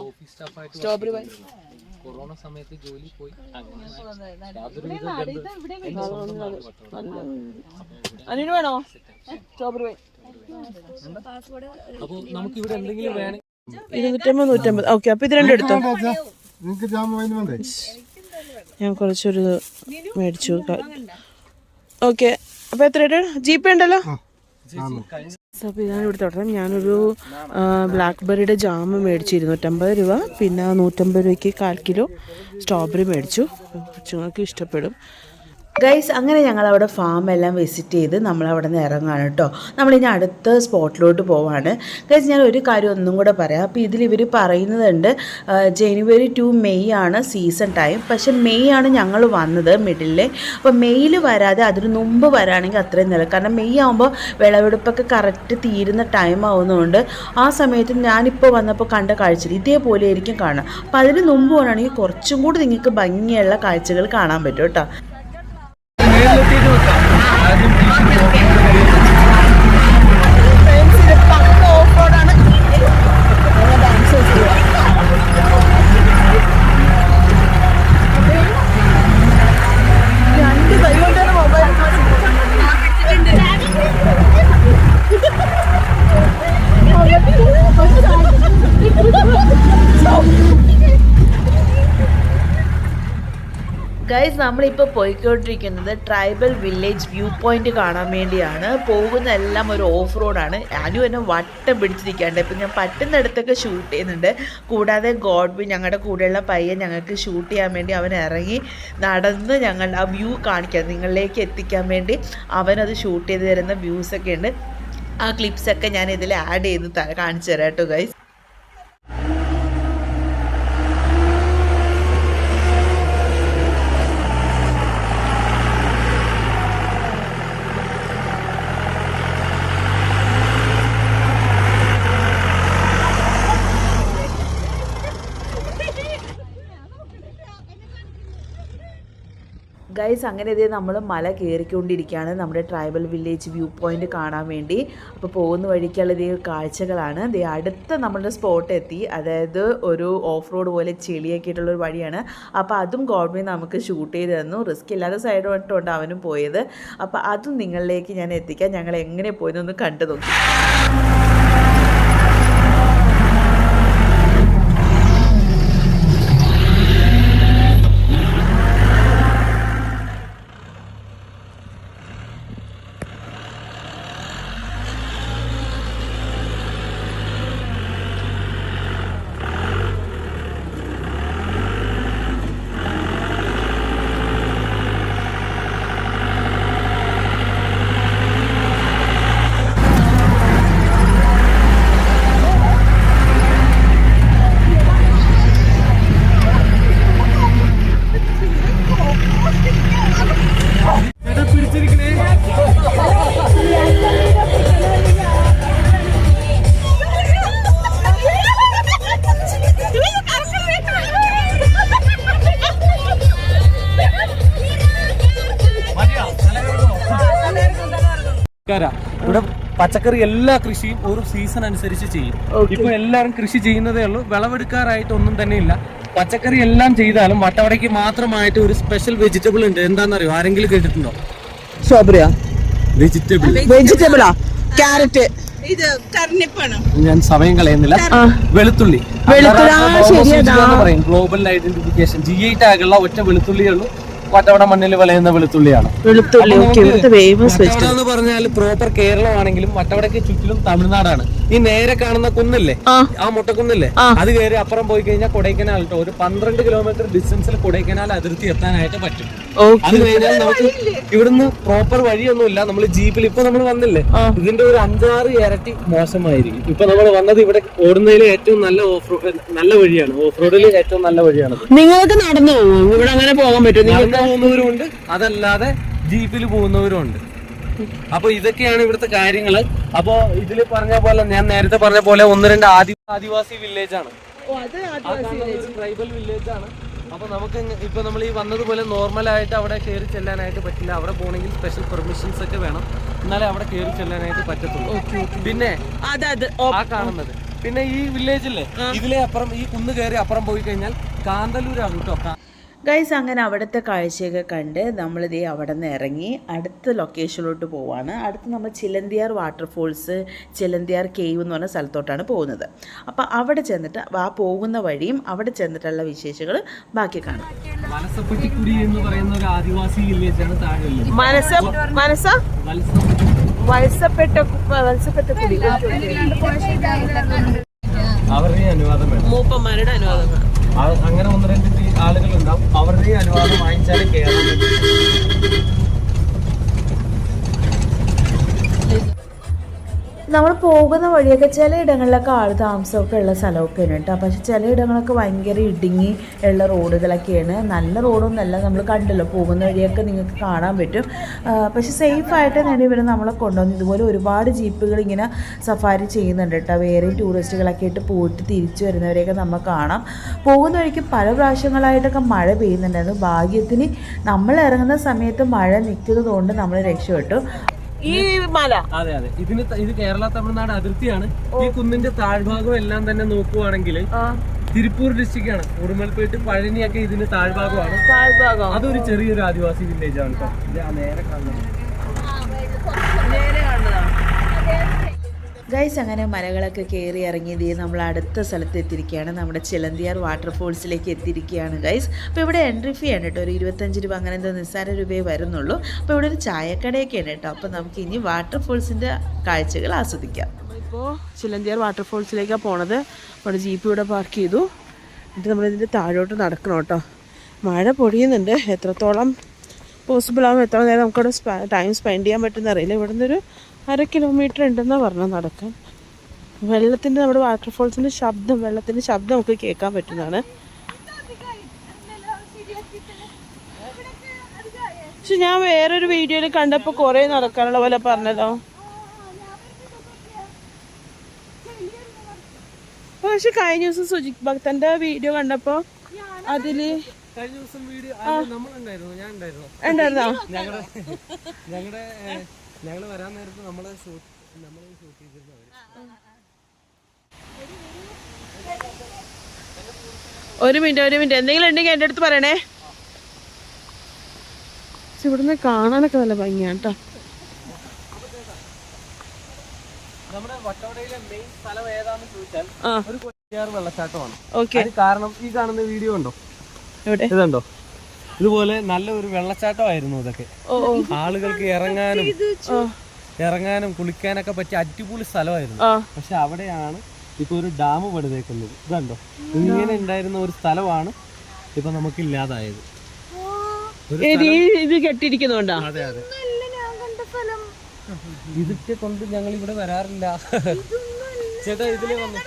ഓഫീസ് സ്റ്റാഫായിട്ട് സ്ട്രോബെറി വൈൻ. കൊറോണ സമയത്ത് ജോലി പോയി. അനുവിന് വേണോ സ്ട്രോബെറി വൈൻ? അപ്പൊ നമുക്ക് ഇവിടെ എന്തെങ്കിലും വേണം. 250. ഓക്കെ, അപ്പൊ ഇത് രണ്ടും എടുത്തോ. ഞാൻ കുറച്ചൊരു മേടിച്ചു. ഓക്കെ, അപ്പൊ എത്ര ജിപേ ഉണ്ടല്ലോ? അപ്പോൾ ഇതാണ് ഇവിടുത്തെ ഓർഡർ. ഞാനൊരു ബ്ലാക്ക്ബെറിയുടെ ജാം മേടിച്ചു 250 രൂപ. പിന്നെ 150 രൂപയ്ക്ക് 1/4 കിലോ സ്ട്രോബെറി മേടിച്ചു. കൊച്ചുങ്ങൾക്ക് ഇഷ്ടപ്പെടും. ഗൈസ്, അങ്ങനെ ഞങ്ങളവിടെ ഫാം എല്ലാം വിസിറ്റ് ചെയ്ത് നമ്മളവിടെ നിന്ന് ഇറങ്ങാണ് കേട്ടോ. നമ്മളിനി അടുത്ത സ്പോട്ടിലോട്ട് പോവാണ്. ഗൈസ്, ഞാൻ ഒരു കാര്യം ഒന്നും കൂടെ പറയാം. അപ്പോൾ ഇതിലിവർ പറയുന്നുണ്ട് ജനുവരി ടു മെയ് ആണ് സീസൺ ടൈം. പക്ഷേ മെയ് ആണ് ഞങ്ങൾ വന്നത് മിഡിലിൽ. അപ്പോൾ മെയ്യിൽ വരാതെ അതിന് മുമ്പ് വരാണെങ്കിൽ അത്രയും നല്ല. കാരണം മെയ് ആകുമ്പോൾ വിളവെടുപ്പൊക്കെ കറക്റ്റ് തീരുന്ന ടൈം ആവുന്നതുകൊണ്ട് ആ സമയത്ത് ഞാനിപ്പോൾ വന്നപ്പോൾ കണ്ട കാഴ്ചകൾ ഇതേപോലെ ആയിരിക്കും കാണുക. അപ്പോൾ അതിന് മുമ്പ് വേണമെങ്കിൽ കുറച്ചും കൂടി നിങ്ങൾക്ക് ഭംഗിയുള്ള കാഴ്ചകൾ കാണാൻ പറ്റും കേട്ടോ. ഗൈസ് നമ്മളിപ്പോൾ പോയിക്കൊണ്ടിരിക്കുന്നത് ട്രൈബൽ വില്ലേജ് വ്യൂ പോയിന്റ് കാണാൻ വേണ്ടിയാണ്. പോകുന്നതെല്ലാം ഒരു ഓഫ് റോഡാണ്. ഞാനും എന്നെ വട്ടം പിടിച്ചിരിക്കാണ്ട്. ഇപ്പം ഞാൻ പറ്റുന്നിടത്തൊക്കെ ഷൂട്ട് ചെയ്യുന്നുണ്ട്. കൂടാതെ ഗോഡ്ബി ഞങ്ങളുടെ കൂടെയുള്ള പയ്യൻ ഞങ്ങൾക്ക് ഷൂട്ട് ചെയ്യാൻ വേണ്ടി അവൻ ഇറങ്ങി നടന്ന് ഞങ്ങളുടെ ആ വ്യൂ കാണിക്കാൻ നിങ്ങളിലേക്ക് എത്തിക്കാൻ വേണ്ടി അവനത് ഷൂട്ട് ചെയ്ത് തരുന്ന വ്യൂസൊക്കെ ഉണ്ട്. ആ ക്ലിപ്സൊക്കെ ഞാൻ ഇതിൽ ആഡ് ചെയ്ത് കാണിച്ചു തരാം കേട്ടോ ഗൈസ്. ഗൈസ് അങ്ങനെ ഇതേ നമ്മൾ മല കയറിക്കൊണ്ടിരിക്കുകയാണ് നമ്മുടെ ട്രൈബൽ വില്ലേജ് വ്യൂ പോയിന്റ് കാണാൻ വേണ്ടി. അപ്പോൾ പോകുന്ന വഴിക്കുള്ള ഇതേ കാഴ്ചകളാണ്. ഇതേ അടുത്ത നമ്മളുടെ സ്പോട്ട് എത്തി. അതായത് ഒരു ഓഫ് റോഡ് പോലെ ചെളിയൊക്കെ ആയിട്ടുള്ളൊരു വഴിയാണ്. അപ്പോൾ അതും ഗോഡ്ബി നമുക്ക് ഷൂട്ട് ചെയ്ത് തന്നു. റിസ്ക് ഇല്ലാത്ത സൈഡ് ഇട്ടുകൊണ്ട് അവനും പോയത്. അപ്പോൾ അതും നിങ്ങളിലേക്ക് ഞാൻ എത്തിക്കാം. ഞങ്ങൾ എങ്ങനെ പോയതെന്ന് കണ്ടു നോക്കി. ഇവിടെ പച്ചക്കറി എല്ലാ കൃഷിയും ഒരു സീസൺ അനുസരിച്ച് ചെയ്യും. ഇപ്പൊ എല്ലാവരും കൃഷി ചെയ്യുന്നതേ ഉള്ളൂ. വിളവെടുക്കാറായിട്ട് ഒന്നും തന്നെ ഇല്ല. പച്ചക്കറി എല്ലാം ചെയ്താലും വട്ടവടയ്ക്ക് മാത്രമായിട്ട് ഒരു സ്പെഷ്യൽ വെജിറ്റബിൾ ഉണ്ട്. എന്താണെന്നറിയോ? ആരെങ്കിലും കേട്ടിട്ടുണ്ടോ? സ്ട്രോബെറിയാ? വെജിറ്റബിളാ? ക്യാരറ്റ്. ഇത് ടർണിപ്പാണ്. ഞാൻ സമയം കളയുന്നില്ല. വെളുത്തുള്ളി പറയും. ഗ്ലോബൽ ഐഡന്റിഫിക്കേഷൻ GI ടാഗുള്ള ഒറ്റ വെളുത്തുള്ളിയേ ഉള്ളൂ. വട്ടവട മണ്ണിൽ വിളയുന്ന വെളുത്തുള്ളിയാണ്. എന്ന് പറഞ്ഞാൽ പ്രോപ്പർ കേരളമാണെങ്കിലും വട്ടവടയ്ക്ക് ചുറ്റിലും തമിഴ്നാടാണ്. ഈ നേരെ കാണുന്ന കുന്നില്ലേ, ആ മുട്ടക്കുന്നില്ലേ, അത് കയറി അപ്പുറം പോയി കഴിഞ്ഞാൽ കൊടൈക്കനാൽ കേട്ടോ. ഒരു 12 കിലോമീറ്റർ ഡിസ്റ്റൻസിൽ കൊടൈക്കനാൽ അതിർത്തി എത്താനായിട്ട് പറ്റും. അത് കഴിഞ്ഞാൽ നമുക്ക് ഇവിടുന്ന് പ്രോപ്പർ വഴിയൊന്നുമില്ല. നമ്മൾ ജീപ്പിൽ ഇപ്പൊ നമ്മൾ വന്നില്ലേ, ഇതിന്റെ ഒരു 5-6 ഇരട്ടി മോശമായിരിക്കും. ഇപ്പൊ നമ്മൾ വന്നത് ഇവിടെ ഓടുന്നതിൽ ഏറ്റവും നല്ല വഴിയാണ്. ഓഫ് റോഡിൽ ഏറ്റവും നല്ല വഴിയാണ്. നിങ്ങൾക്ക് നടന്നു പോകും ഇവിടെ, അങ്ങനെ പോകാൻ പറ്റും. പോകുന്നവരുണ്ട്, അതല്ലാതെ ജീപ്പിൽ പോകുന്നവരുണ്ട്. അപ്പൊ ഇതൊക്കെയാണ് ഇവിടുത്തെ കാര്യങ്ങള്. അപ്പൊ ഇതില് പറഞ്ഞ പോലെ, ഞാൻ നേരത്തെ പറഞ്ഞ പോലെ 1-2 ആദിവാസി വില്ലേജ് ആണ്. ട്രൈബൽ വില്ലേജ് ആണ്. അപ്പൊ നമുക്ക് ഇപ്പൊ നമ്മൾ ഈ വന്നതുപോലെ നോർമലായിട്ട് അവിടെ കയറി ചെല്ലാനായിട്ട് പറ്റില്ല. അവിടെ പോകണമെങ്കിൽ സ്പെഷ്യൽ പെർമിഷൻസ് ഒക്കെ വേണം. എന്നാലേ അവിടെ കയറി ചെല്ലാനായിട്ട് പറ്റത്തുള്ളൂ. പിന്നെ ആ കാണുന്നത്, പിന്നെ ഈ വില്ലേജില്ലേ, ഇതിലെ അപ്പുറം ഈ കുന്ന് കയറി അപ്പുറം പോയി കഴിഞ്ഞാൽ കാന്തല്ലൂരാണ് കേട്ടോ. ഗൈസ് അങ്ങനെ അവിടുത്തെ കാഴ്ചയൊക്കെ കണ്ട് നമ്മളിതേ അവിടെ നിന്ന് ഇറങ്ങി അടുത്ത ലൊക്കേഷനിലോട്ട് പോവാണ്. അടുത്ത് നമ്മൾ ചിലന്തിയാർ വാട്ടർഫോൾസ്, ചിലന്തിയാർ കേവ് എന്ന് പറഞ്ഞ സ്ഥലത്തോട്ടാണ് പോകുന്നത്. അപ്പോൾ അവിടെ ചെന്നിട്ട് ആ പോകുന്ന വഴിയും അവിടെ ചെന്നിട്ടുള്ള വിശേഷങ്ങൾ ബാക്കി കാണാം. വലസപ്പെട്ടിക്കുടി എന്ന് പറയുന്ന ഒരു ആദിവാസി വില്ലേജാണ് താഴെ. അവരുടെ അനുവാദം വേണം. മൂപ്പന്മാരുടെ അനുവാദം വേണം. അങ്ങനെ 1-2 ആളുകളുണ്ടാവും. അവരുടെ അനുവാദം വാങ്ങിച്ചാലേ കയറാൻ പറ്റും. നമ്മൾ പോകുന്ന വഴിയൊക്കെ ചില ഇടങ്ങളിലൊക്കെ ആൾ താമസമൊക്കെ ഉള്ള സ്ഥലമൊക്കെ ഉണ്ട് കേട്ടോ. പക്ഷെ ചില ഇടങ്ങളൊക്കെ ഭയങ്കര ഇടുങ്ങി ഉള്ള റോഡുകളൊക്കെയാണ്. നല്ല റോഡൊന്നുമല്ല. നമ്മൾ കണ്ടല്ലോ, പോകുന്ന വഴിയൊക്കെ നിങ്ങൾക്ക് കാണാൻ പറ്റും. പക്ഷെ സേഫായിട്ട് തന്നെ ഇവർ നമ്മളെ കൊണ്ടുവന്നു. ഇതുപോലെ ഒരുപാട് ജീപ്പുകൾ ഇങ്ങനെ സഫാരി ചെയ്യുന്നുണ്ട് കേട്ടോ. വേറെ ടൂറിസ്റ്റുകളൊക്കെ ആയിട്ട് പോയിട്ട് തിരിച്ചു വരുന്നവരെയൊക്കെ നമ്മൾ കാണാം. പോകുന്ന വഴിക്ക് പല പ്രാവശ്യങ്ങളായിട്ടൊക്കെ മഴ പെയ്യുന്നുണ്ടായിരുന്നു. ഭാഗ്യത്തിന് നമ്മൾ ഇറങ്ങുന്ന സമയത്ത് മഴ നിൽക്കുന്നത് കൊണ്ട് നമ്മൾ രക്ഷപ്പെട്ടു. ഈ മല, അതെ ഇത് കേരള തമിഴ്നാട് അതിർത്തിയാണ്. ഈ കുന്നിന്റെ താഴ്ഭാഗം എല്ലാം തന്നെ നോക്കുവാണെങ്കിൽ തിരുപ്പൂർ ഡിസ്ട്രിക്റ്റ് ആണ്. ഉടുമൽപേട്ട്, പഴനിയൊക്കെ ഇതിന്റെ താഴ്ഭാഗമാണ്. അതൊരു ചെറിയൊരു ആദിവാസി വില്ലേജ് ആണ് കേട്ടോ. നേരെ കാണുന്നത് ഗൈസ് അങ്ങനെ മലകളൊക്കെ കയറി ഇറങ്ങിയത് നമ്മൾ അടുത്ത സ്ഥലത്ത് എത്തിയിരിക്കുകയാണ്. നമ്മുടെ ചിലന്തിയാർ വാട്ടർഫോൾസിലേക്ക് എത്തിയിരിക്കുകയാണ് ഗൈസ്. അപ്പോൾ ഇവിടെ എൻട്രി ഫീ ആണ് കേട്ടോ, ഒരു 25 രൂപ അങ്ങനെ എന്തോ നിസ്സാര രൂപയെ വരുന്നുള്ളൂ. അപ്പോൾ ഇവിടെ ഒരു ചായക്കടയൊക്കെയാണ് കേട്ടോ. അപ്പോൾ നമുക്ക് ഇനി വാട്ടർഫോൾസിൻ്റെ കാഴ്ചകൾ ആസ്വദിക്കാം. നമ്മളിപ്പോൾ ചിലന്തിയാർ വാട്ടർഫോൾസിലേക്കാണ് പോണത്. അവിടെ ജീപ്പ് ഇവിടെ പാർക്ക് ചെയ്തു. എന്നിട്ട് നമ്മളിതിൻ്റെ താഴോട്ട് നടക്കണം കേട്ടോ. മഴ പൊടിയുന്നുണ്ട്. എത്രത്തോളം പോസിബിൾ ആകും, എത്ര നേരം നമുക്കവിടെ ടൈം സ്പെൻഡ് ചെയ്യാൻ പറ്റുന്ന അറിയില്ല. ഇവിടെ നിന്നൊരു 1/2 കിലോമീറ്റർ ഉണ്ടെന്നാണ് പറഞ്ഞത് നടക്കാൻ. വെള്ളത്തിൻ്റെ നമ്മുടെ വാട്ടർഫോൾസിൻ്റെ ശബ്ദം, വെള്ളത്തിൻ്റെ ശബ്ദം നമുക്ക് കേൾക്കാൻ പറ്റുന്നതാണ്. പക്ഷെ ഞാൻ വേറൊരു വീഡിയോയിൽ കണ്ടപ്പോൾ കുറേ നടക്കാനുള്ള പോലെ പറഞ്ഞല്ലോ. പക്ഷെ കഴിഞ്ഞ ദിവസം സുജിത് ഭക്തന്റെ വീഡിയോ കണ്ടപ്പോൾ അതില് കഴിഞ്ഞ ദിവസം വീഡിയോ ഞാൻ ഉണ്ടായിരുന്നോ? ഞങ്ങള് വരാൻ നേരത്ത് നമ്മള് ഷൂട്ട് ചെയ്തിരുന്നു. ഒരു മിനിറ്റ് എന്തെങ്കിലും ഉണ്ടെങ്കിൽ എൻ്റെ അടുത്ത് പറയണേ. പക്ഷെ ഇവിടുന്ന് കാണാനൊക്കെ നല്ല ഭംഗിയാണ് കേട്ടോ. നമ്മുടെ വട്ടവടയിലെ മെയിൻ സ്ഥലം ഏതാന്ന് ചോദിച്ചാൽ ഒരു കൊച്ചിയാർ വെള്ളച്ചാട്ടമാണ്. ഓക്കെ, കാരണം ഈ കാണുന്ന വീഡിയോ ഉണ്ടോ, ഇതുണ്ടോ, ഇതുപോലെ നല്ല ഒരു വെള്ളച്ചാട്ടമായിരുന്നു ഇതൊക്കെ. ആളുകൾക്ക് ഇറങ്ങാനും കുളിക്കാനൊക്കെ പറ്റിയ അടിപൊളി സ്ഥലമായിരുന്നു. പക്ഷെ അവിടെയാണ് ഇപ്പൊ ഒരു ഡാം പണിതേക്കുന്നത്. ഇതുണ്ടോ, ഇങ്ങനെ ഉണ്ടായിരുന്ന ഒരു സ്ഥലമാണ് ഇപ്പൊ നമുക്ക് ഇല്ലാതായത്. ഇത് കെട്ടിയിരിക്കുന്നുണ്ടോ? അതെ അതെ, ഇതൊക്കെ കൊണ്ട് ഞങ്ങൾ ഇവിടെ വരാറില്ല ചേട്ടാ. ഇതില് വന്നു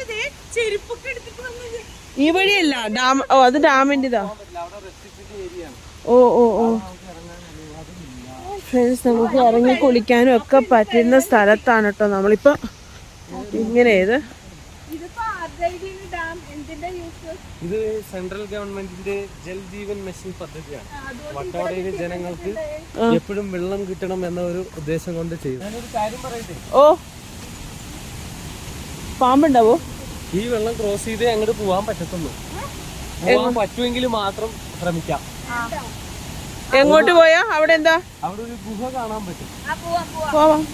ഈ വഴിയല്ല ഡാം. ഓ, അത് ഡാമിൻ്റെതാ. ഓ ഓ ഓ ഫ്രണ്ട്സ്, നമുക്ക് ഇറങ്ങി കുളിക്കാനും ഒക്കെ പറ്റുന്ന സ്ഥലത്താണ് കേട്ടോ നമ്മളിപ്പോ ഇങ്ങനെ. ഇത് സെൻട്രൽ ഗവൺമെന്റിന്റെ ജൽ ജീവൻ മിഷൻ പദ്ധതിയാണ്. വട്ടവടയിലെ ജനങ്ങൾക്ക് എപ്പോഴും വെള്ളം കിട്ടണം എന്ന ഒരു ഉദ്ദേശം കൊണ്ട് ചെയ്തു. ഞാനൊരു കാര്യം പറയട്ടെ. ഓ, പാമ്പുണ്ടാവോ? ഈ വെള്ളം ക്രോസ് ചെയ്തേ അങ്ങോട്ട് പോവാൻ പറ്റത്തുള്ളൂ. പോവാൻ പറ്റുമെങ്കിൽ മാത്രം ശ്രമിക്കാം. എങ്ങോട്ട് പോയാ അവിടെ എന്താ? അവിടെ ഒരു ഗുഹ കാണാൻ പറ്റും. പോവാം.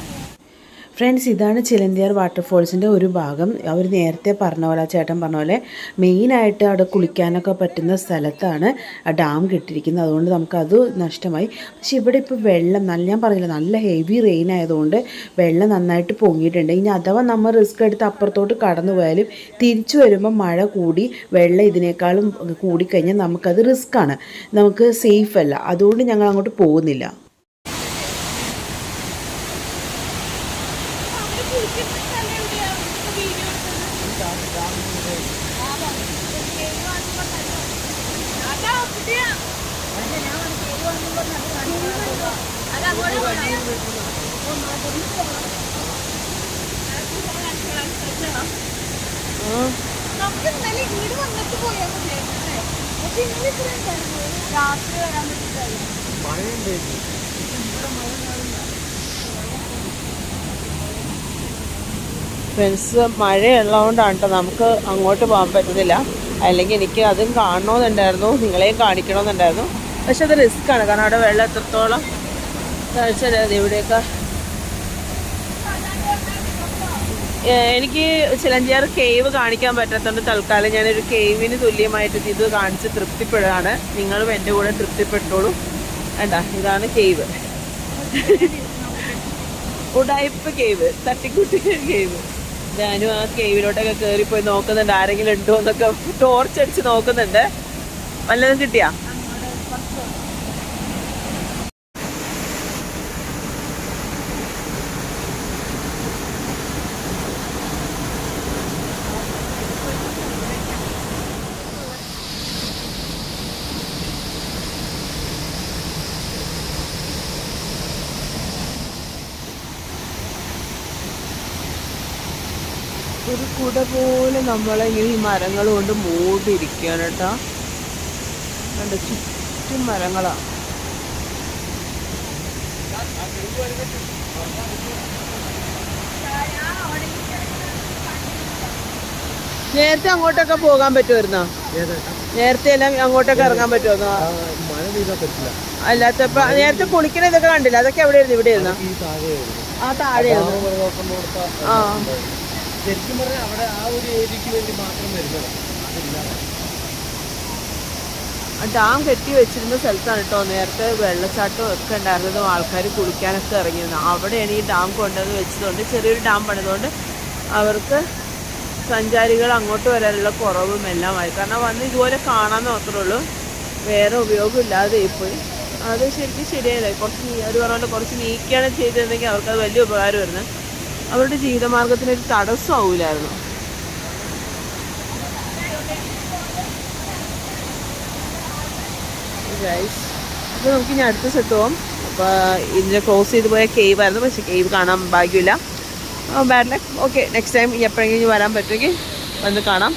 ഫ്രണ്ട്സ്, ഇതാണ് ചിലന്തിയാർ വാട്ടർഫോൾസിൻ്റെ ഒരു ഭാഗം. അവർ നേരത്തെ പറഞ്ഞ പോലെ, ചേട്ടൻ പറഞ്ഞ പോലെ മെയിനായിട്ട് അവിടെ കുളിക്കാനൊക്കെ പറ്റുന്ന സ്ഥലത്താണ് ആ ഡാം കെട്ടിയിരിക്കുന്നത്. അതുകൊണ്ട് നമുക്കത് നഷ്ടമായി. പക്ഷെ ഇവിടെ ഇപ്പോൾ വെള്ളം ഞാൻ പറഞ്ഞില്ല, നല്ല ഹെവി റെയിൻ ആയതുകൊണ്ട് വെള്ളം നന്നായിട്ട് പൊങ്ങിയിട്ടുണ്ട്. ഇനി അഥവാ നമ്മൾ റിസ്ക് എടുത്ത് അപ്പുറത്തോട്ട് കടന്നു പോയാലും തിരിച്ചു വരുമ്പോൾ മഴ കൂടി വെള്ളം ഇതിനേക്കാളും കൂടിക്കഴിഞ്ഞാൽ നമുക്കത് റിസ്ക്കാണ്, നമുക്ക് സേഫ് അല്ല. അതുകൊണ്ട് ഞങ്ങൾ അങ്ങോട്ട് പോകുന്നില്ല. ഫ്രണ്ട്സ്, മഴയുള്ളതുകൊണ്ടാണ് കേട്ടോ നമുക്ക് അങ്ങോട്ട് പോകാൻ പറ്റുന്നില്ല. അല്ലെങ്കിൽ എനിക്ക് അതും കാണണമെന്നുണ്ടായിരുന്നു, നിങ്ങളെയും കാണിക്കണമെന്നുണ്ടായിരുന്നു. പക്ഷെ അത് റിസ്ക്കാണ്, കാരണം അവിടെ വെള്ളം എത്രത്തോളം താഴ്ചയില്ലാതെ ഇവിടെയൊക്കെ. എനിക്ക് ചിലന്തിയാർ കേവ് കാണിക്കാൻ പറ്റാത്തതുകൊണ്ട് തൽക്കാലം ഞാനൊരു കേവിന് തുല്യമായിട്ട് ഇത് കാണിച്ച് തൃപ്തിപ്പെടുകയാണ്. നിങ്ങളും എൻ്റെ കൂടെ തൃപ്തിപ്പെട്ടോളൂ. വേണ്ട, ഇതാണ് കേവ്, ഉടായ്പ കേവ്, തട്ടിക്കൂട്ടി കേവ്. ഞാനും ആ കേവിലോട്ടൊക്കെ കയറിപ്പോയി നോക്കുന്നുണ്ട്, ആരെങ്കിലും ഉണ്ടോ എന്നൊക്കെ ടോർച്ച് അടിച്ച് നോക്കുന്നുണ്ട്. വല്ലതും കിട്ടിയാ? ഒരു കുട പോലെ നമ്മളിങ്ങനെ ഈ മരങ്ങൾ കൊണ്ട് മൂടിയിരിക്കുകയാണ് കേട്ടോ. കണ്ട ചുറ്റും മരങ്ങളാണ്. നേരത്തെ അങ്ങോട്ടൊക്കെ പോകാൻ പറ്റുമായിരുന്നോ? നേരത്തെ എല്ലാം അങ്ങോട്ടൊക്കെ ഇറങ്ങാൻ പറ്റുമോ? അല്ലാത്തപ്പോ നേരത്തെ കുളിക്കണ ഇതൊക്കെ കണ്ടില്ല, അതൊക്കെ എവിടെയായിരുന്നു? ഇവിടെ ആയിരുന്നു. ആ താഴെയായിരുന്നു. ആ ശരിക്കും പറഞ്ഞാൽ അവിടെ ആ ഒരു ഏരിയക്ക് വേണ്ടി മാത്രം വരുന്നത് അതില്ലാതെ. ഡാം കെട്ടി വെച്ചിരുന്ന സ്ഥലത്താണ് കേട്ടോ നേരത്തെ വെള്ളച്ചാട്ടം ഒക്കെ ഉണ്ടായിരുന്നതും ആൾക്കാർ കുളിക്കാനൊക്കെ ഇറങ്ങിയിരുന്നത്. അവിടെയാണ് ഈ ഡാം കൊണ്ടുവന്ന് വെച്ചതുകൊണ്ട്, ചെറിയൊരു ഡാം പണിതുകൊണ്ട് അവർക്ക് സഞ്ചാരികൾ അങ്ങോട്ട് വരാനുള്ള കുറവും എല്ലാമായി. കാരണം വന്ന് ഇതുപോലെ കാണാമെന്ന് മാത്രമേ ഉള്ളൂ, വേറെ ഉപയോഗമില്ലാതെ പോയി. അത് ശരിക്കും ശരിയല്ല. കുറച്ച് അത് പറഞ്ഞാൽ കുറച്ച് നീക്കുകയാണ് ചെയ്തിരുന്നെങ്കിൽ അവർക്കത് വലിയ ഉപകാരമായിരുന്നു. അവരുടെ ജീവിതമാർഗത്തിനൊരു തടസ്സമാവില്ലായിരുന്നു. അപ്പോൾ നമുക്ക് ഇനി അടുത്ത സ്ഥലത്ത് പോകാം. അപ്പോൾ ഇതിനെ ക്രോസ് ചെയ്ത് പോയ കേവ് ആയിരുന്നു, പക്ഷേ കേവ് കാണാൻ ഭാഗ്യമില്ല. Bad luck. Okay, next time എപ്പോഴെങ്കിലും വരാൻ പറ്റുമെങ്കിൽ വന്ന് കാണാം.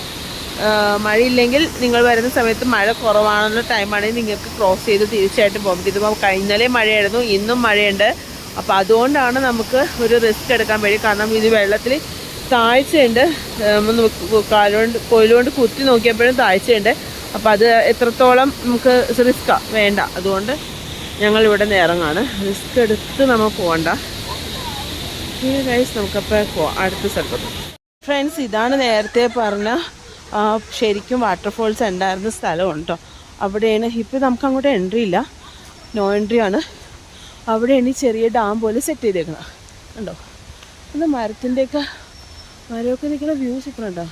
മഴയില്ലെങ്കിൽ നിങ്ങൾ വരുന്ന സമയത്ത് മഴ കുറവാണെന്ന ടൈമാണെങ്കിൽ നിങ്ങൾക്ക് ക്രോസ് ചെയ്ത് തീർച്ചയായിട്ടും പോകും. ഇതിപ്പോൾ ഇന്നലെ മഴയായിരുന്നു, ഇന്നും മഴയുണ്ട്. അപ്പോൾ അതുകൊണ്ടാണ് നമുക്ക് ഒരു റിസ്ക് എടുക്കാൻ വേണ്ടി. കാരണം ഇത് വെള്ളത്തിൽ താഴ്ചയുണ്ട്, കോയിലുകൊണ്ട് കുത്തി നോക്കിയപ്പോഴും താഴ്ചയുണ്ട്. അപ്പോൾ അത് എത്രത്തോളം നമുക്ക് റിസ്ക്കാണ് വേണ്ട. അതുകൊണ്ട് ഞങ്ങളിവിടെ നിന്ന് ഇറങ്ങാണ്. റിസ്ക് എടുത്ത് നമ്മൾ പോകണ്ട. ഗൈസ്, നമുക്കപ്പോൾ പോവാം അടുത്ത സ്ഥലത്ത്. ഫ്രണ്ട്സ്, ഇതാണ് നേരത്തെ പറഞ്ഞ ശരിക്കും വാട്ടർഫോൾസ് ഉണ്ടായിരുന്ന സ്ഥലമാണ് കേട്ടോ. അവിടെയാണ് ഇപ്പോൾ നമുക്ക് അങ്ങോട്ട് എൻട്രി ഇല്ല, നോ എൻട്രി ആണ്. അവിടെയാണ് ഈ ചെറിയ ഡാം പോലെ സെറ്റ് ചെയ്തേക്കുന്നത് കണ്ടോ. അത് മരത്തിൻ്റെയൊക്കെ മരമൊക്കെ നിൽക്കുന്ന വ്യൂസ് ഇപ്പോൾ ഉണ്ടോ.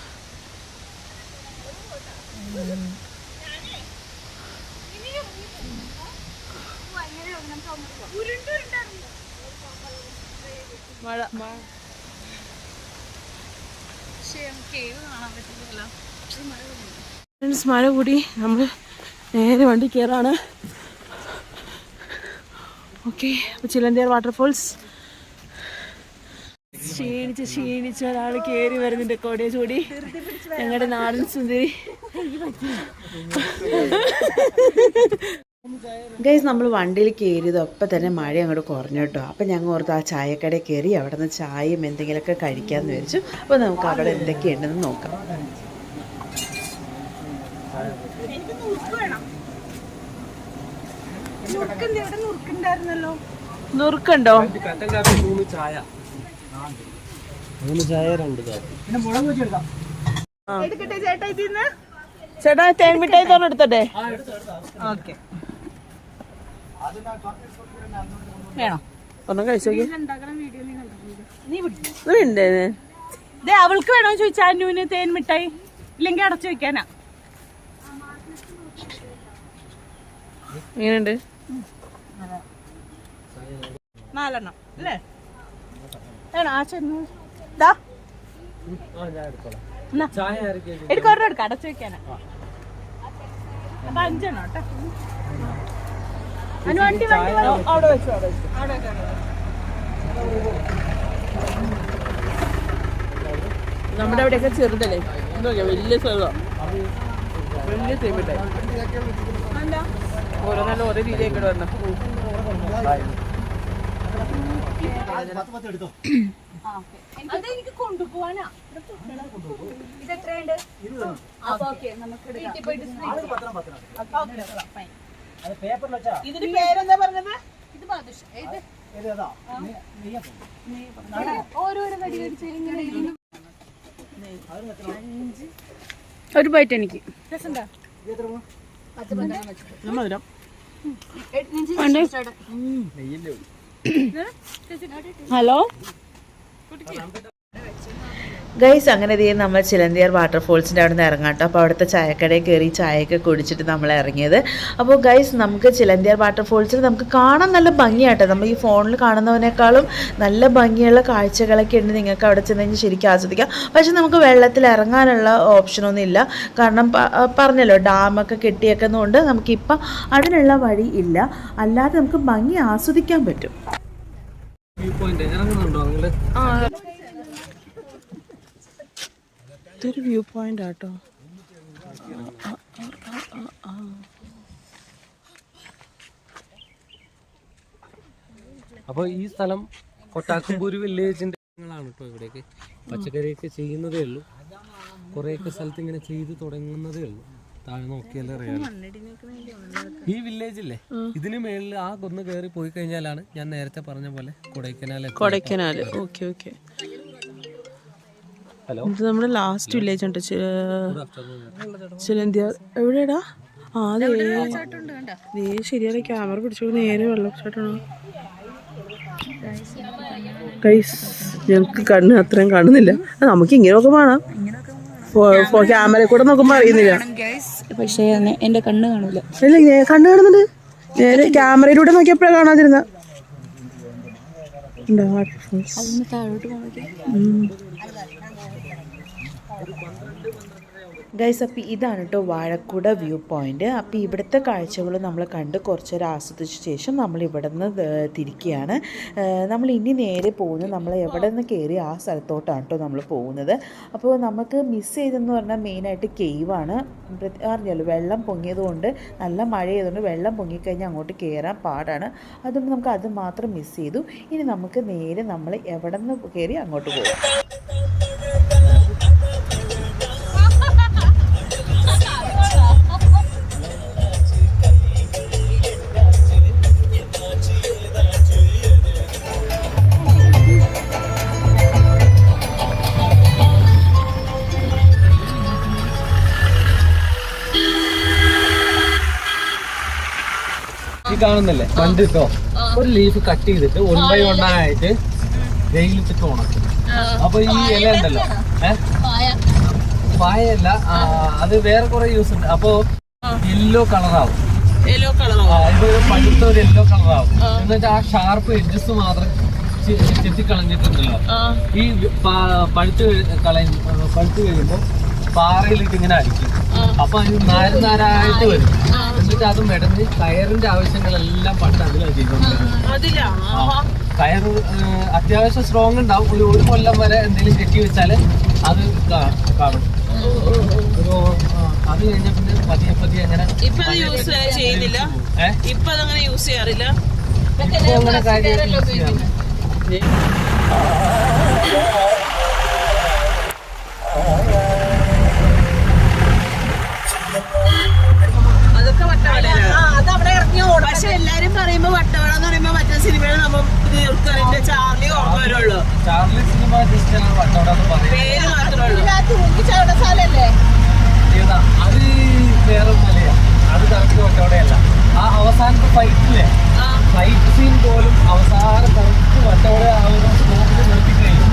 മഴ ഫ്രണ്ട്സ്, മഴ കൂടി നമ്മൾ നേരെ വണ്ടി കയറാണ്. ഓക്കെ, അപ്പോൾ ചിലന്തിയാർ വാട്ടർഫോൾസ്. ക്ഷീണിച്ച് ഒരാൾ കയറി വരുന്നുണ്ട് കോടയെ ചൂടി. ഞങ്ങളുടെ നാടൻ സുന്ദരി. ഗൈസ്, നമ്മൾ വണ്ടിയിൽ കയറിയത് അപ്പം തന്നെ മഴ അങ്ങോട്ട് കുറഞ്ഞു കേട്ടോ. അപ്പം ഞങ്ങൾ ഓർത്ത് ആ ചായക്കടയിൽ കയറി അവിടെ നിന്ന് ചായയും എന്തെങ്കിലുമൊക്കെ കഴിക്കാമെന്ന് വിചാരിച്ചു. അപ്പോൾ നമുക്ക് അവിടെ എന്തൊക്കെയുണ്ടെന്ന് നോക്കാം. നുറുക്കുണ്ടോ? 3 ചായ 2 ചേട്ടാ, തേൻ മിഠായി തോന്നുന്നു എടുത്തട്ടെ. ഓക്കെ, ഒന്നും കഴിച്ചോക്കി. അവൾക്ക് വേണോ ചോദിച്ചാ അന്നുവിന് തേൻ മിഠായി, ഇല്ലെങ്കിൽ അടച്ചു വെക്കാനാ. എങ്ങനെയുണ്ട്? 4 അല്ലേ? വേണോ? ആ ചെന്നു എടുക്കാം, അടച്ചു വെക്കാനാ. അപ്പൊ 5 എണ്ണം കേട്ടോ. വണ്ടി അവിടെ വെച്ചോ. നമ്മുടെ അവിടെയൊക്കെ ചെറുതല്ലേ, എന്താ വലിയ സ്ഥലമാണ്, വലിയ തേമിട്ടായി. ഓരോന്നാലും ഓരോ രീതിയൊക്കെ വരണം. അതെനിക്ക് കൊണ്ടുപോവാനാ. ഇതെത്രയുണ്ട്? ഇതിന് പേരെന്താ പറഞ്ഞത്? ഇത് ബാദുഷ. ഓരോരോ വടി അടിച്ച് ഇങ്ങനെ ഇരുന്ന് ഒരു ബൈറ്റ് എനിക്ക്. ഹലോ ഗൈസ്, അങ്ങനെ നമ്മൾ ചിലന്തിയാർ വാട്ടർഫോൾസിൻ്റെ അവിടെ നിന്ന് ഇറങ്ങാം കേട്ടോ. അപ്പോൾ അവിടുത്തെ ചായക്കടയിൽ കയറി ചായയൊക്കെ കുടിച്ചിട്ട് നമ്മൾ ഇറങ്ങിയത്. അപ്പോൾ ഗൈസ്, നമുക്ക് ചിലന്തിയാർ വാട്ടർഫോൾസിൽ നമുക്ക് കാണാൻ നല്ല ഭംഗിയാട്ടോ. നമ്മൾ ഈ ഫോണിൽ കാണുന്നതിനേക്കാളും നല്ല ഭംഗിയുള്ള കാഴ്ചകളൊക്കെ ഉണ്ട്. നിങ്ങൾക്ക് അവിടെ ചെന്ന് കഴിഞ്ഞാൽ ശരിക്കും ആസ്വദിക്കാം. പക്ഷെ നമുക്ക് വെള്ളത്തിൽ ഇറങ്ങാനുള്ള ഓപ്ഷനൊന്നും ഇല്ല. കാരണം പറഞ്ഞല്ലോ, ഡാമൊക്കെ കെട്ടിയേക്കുന്നതുകൊണ്ട് നമുക്കിപ്പം അതിനുള്ള വഴി ഇല്ല. അല്ലാതെ നമുക്ക് ഭംഗി ആസ്വദിക്കാൻ പറ്റും. ഇതൊരു വ്യൂ പോയിന്റ് ആട്ടോ. അപ്പോൾ ഈ സ്ഥലം കൊട്ടാക്കുംപൂര് വില്ലേജിന്റെ ആണ് കേട്ടോ. ഇവിടേക്ക് പച്ചക്കറിയൊക്കെ ചെയ്യുന്നതേ ഉള്ളൂ. കുറേയൊക്കെ സ്ഥലത്ത് ഇങ്ങനെ ചെയ്ത് തുടങ്ങുന്നതേ ഉള്ളൂ. താഴെ നോക്കിയാലേ അറിയാം. ഈ വില്ലേജില്ലേ, ഇതിന് മേളിൽ ആ കുന്ന് കയറി പോയി കഴിഞ്ഞാലാണ് ഞാൻ നേരത്തെ പറഞ്ഞ പോലെ കൊടൈക്കനാൽ. ഓക്കെ. ഹലോ, ഇത് നമ്മുടെ ലാസ്റ്റ് വില്ലേജ് ഉണ്ട് ചിലന്തിയ. എവിടെയാടാ? ആ അതേ ശരിയാണ്. ക്യാമറ പിടിച്ചോ, നേരെ വെള്ളച്ചാട്ടമാണ്. ഗൈസ് ഞങ്ങൾക്ക് കണ്ണ് അത്രയും കാണുന്നില്ല. നമുക്ക് ഇങ്ങനെയൊക്കെ വേണം, ക്യാമറ കൂടെ നോക്കുമ്പോ അറിയുന്നില്ല. പക്ഷേ എന്റെ കണ്ണ് കാണൂല. ഇല്ല, കണ്ണ് കാണുന്നുണ്ട്. നേരെ ക്യാമറയിലൂടെ നോക്കിയപ്പോഴാണ് കാണാതിരുന്ന. ഗൈസ്, അപ്പോൾ ഇതാണ് കേട്ടോ വാഴക്കുട വ്യൂ പോയിന്റ്. അപ്പോൾ ഇവിടുത്തെ കാഴ്ചകൾ നമ്മൾ കണ്ട് കുറച്ച് നേരം ആസ്വദിച്ച ശേഷം നമ്മൾ ഇവിടെ നിന്ന് തിരിക്കുകയാണ്. നമ്മൾ ഇനി നേരെ പോകുന്നത് നമ്മൾ എവിടെ നിന്ന് കയറി ആ സ്ഥലത്തോട്ടാണ് കേട്ടോ നമ്മൾ പോകുന്നത്. അപ്പോൾ നമുക്ക് മിസ് ചെയ്തെന്ന് പറഞ്ഞാൽ മെയിനായിട്ട് കേവാണ്. അറിഞ്ഞല്ലോ, വെള്ളം പൊങ്ങിയതുകൊണ്ട്, നല്ല മഴ ചെയ്തുകൊണ്ട് വെള്ളം പൊങ്ങിക്കഴിഞ്ഞാൽ അങ്ങോട്ട് കയറാൻ പാടാണ്. അതുകൊണ്ട് നമുക്ക് അത് മാത്രം മിസ് ചെയ്തു. ഇനി നമുക്ക് നേരെ നമ്മൾ എവിടെ നിന്ന് കയറി അങ്ങോട്ട് പോകും. കാണുന്നില്ലേ പണ്ട് കേട്ടോ, ഒരു ലീഫ് കട്ട് ചെയ്തിട്ട് 1 by 1 ആയിട്ട് വെയിലിട്ടിട്ട് ഉണക്കും. അപ്പൊ ഈ ഇല ഉണ്ടല്ലോ, പായല്ല, അത് വേറെ കുറെ യൂസ് ഉണ്ട്. അപ്പൊ യെല്ലോ കളറാവും, ഇത് പഴുത്ത ഒരു യെല്ലോ കളറാവും. എന്നിട്ട് ആ ഷാർപ്പ് എഡ്ജസ് മാത്രം ചെത്തിക്കളഞ്ഞിട്ടുണ്ടല്ലോ. ഈ പഴുത്ത് കഴിയുമ്പോ പാറയിലിട്ട് ഇങ്ങനെ അടിക്കും. അപ്പൊ അതിന് നാരായിട്ട് വരും. എന്നിട്ട് അത് മെടഞ്ഞ് കയറിന്റെ ആവശ്യങ്ങളെല്ലാം പണ്ട് അതിലാണ് ചെയ്തോണ്ടിരുന്നത്. കയറ് അത്യാവശ്യം സ്ട്രോങ് ഉണ്ടാവും. ഒരു കൊല്ലം വരെ എന്തെങ്കിലും കെട്ടി വെച്ചാല് അത് കാണും. അത് കഴിഞ്ഞ പിന്നെ പതിയെ പതിയെ അങ്ങനെ ഇപ്പൊ അതങ്ങനെ യൂസ് ചെയ്യാറില്ല. ഇപ്പൊ അങ്ങനെ കാര്യം യൂസ് ചെയ്യാറില്ല. പക്ഷെ എല്ലാരും പറയുമ്പോ വട്ടവട എന്ന് പറയുമ്പോ മറ്റേ സിനിമയിൽ നമ്മൾ ചാർലി ഓർമ്മ വരുള്ളൂ. ചാർലി സിനിമ വട്ടവട പേര് മാത്രമേ ഉള്ളൂ. അത് വേറെ മലയാ, അത് കറക്റ്റ് വട്ടവടയല്ല. ആ അവസാനത്തെ ഫൈറ്റില്ലേ, ഫൈറ്റ് സീൻ പോലും അവസാനം കറക്റ്റ് വട്ടവട ആവുന്ന സ്പോട്ടിൽ നിർത്തിക്കഴിയും.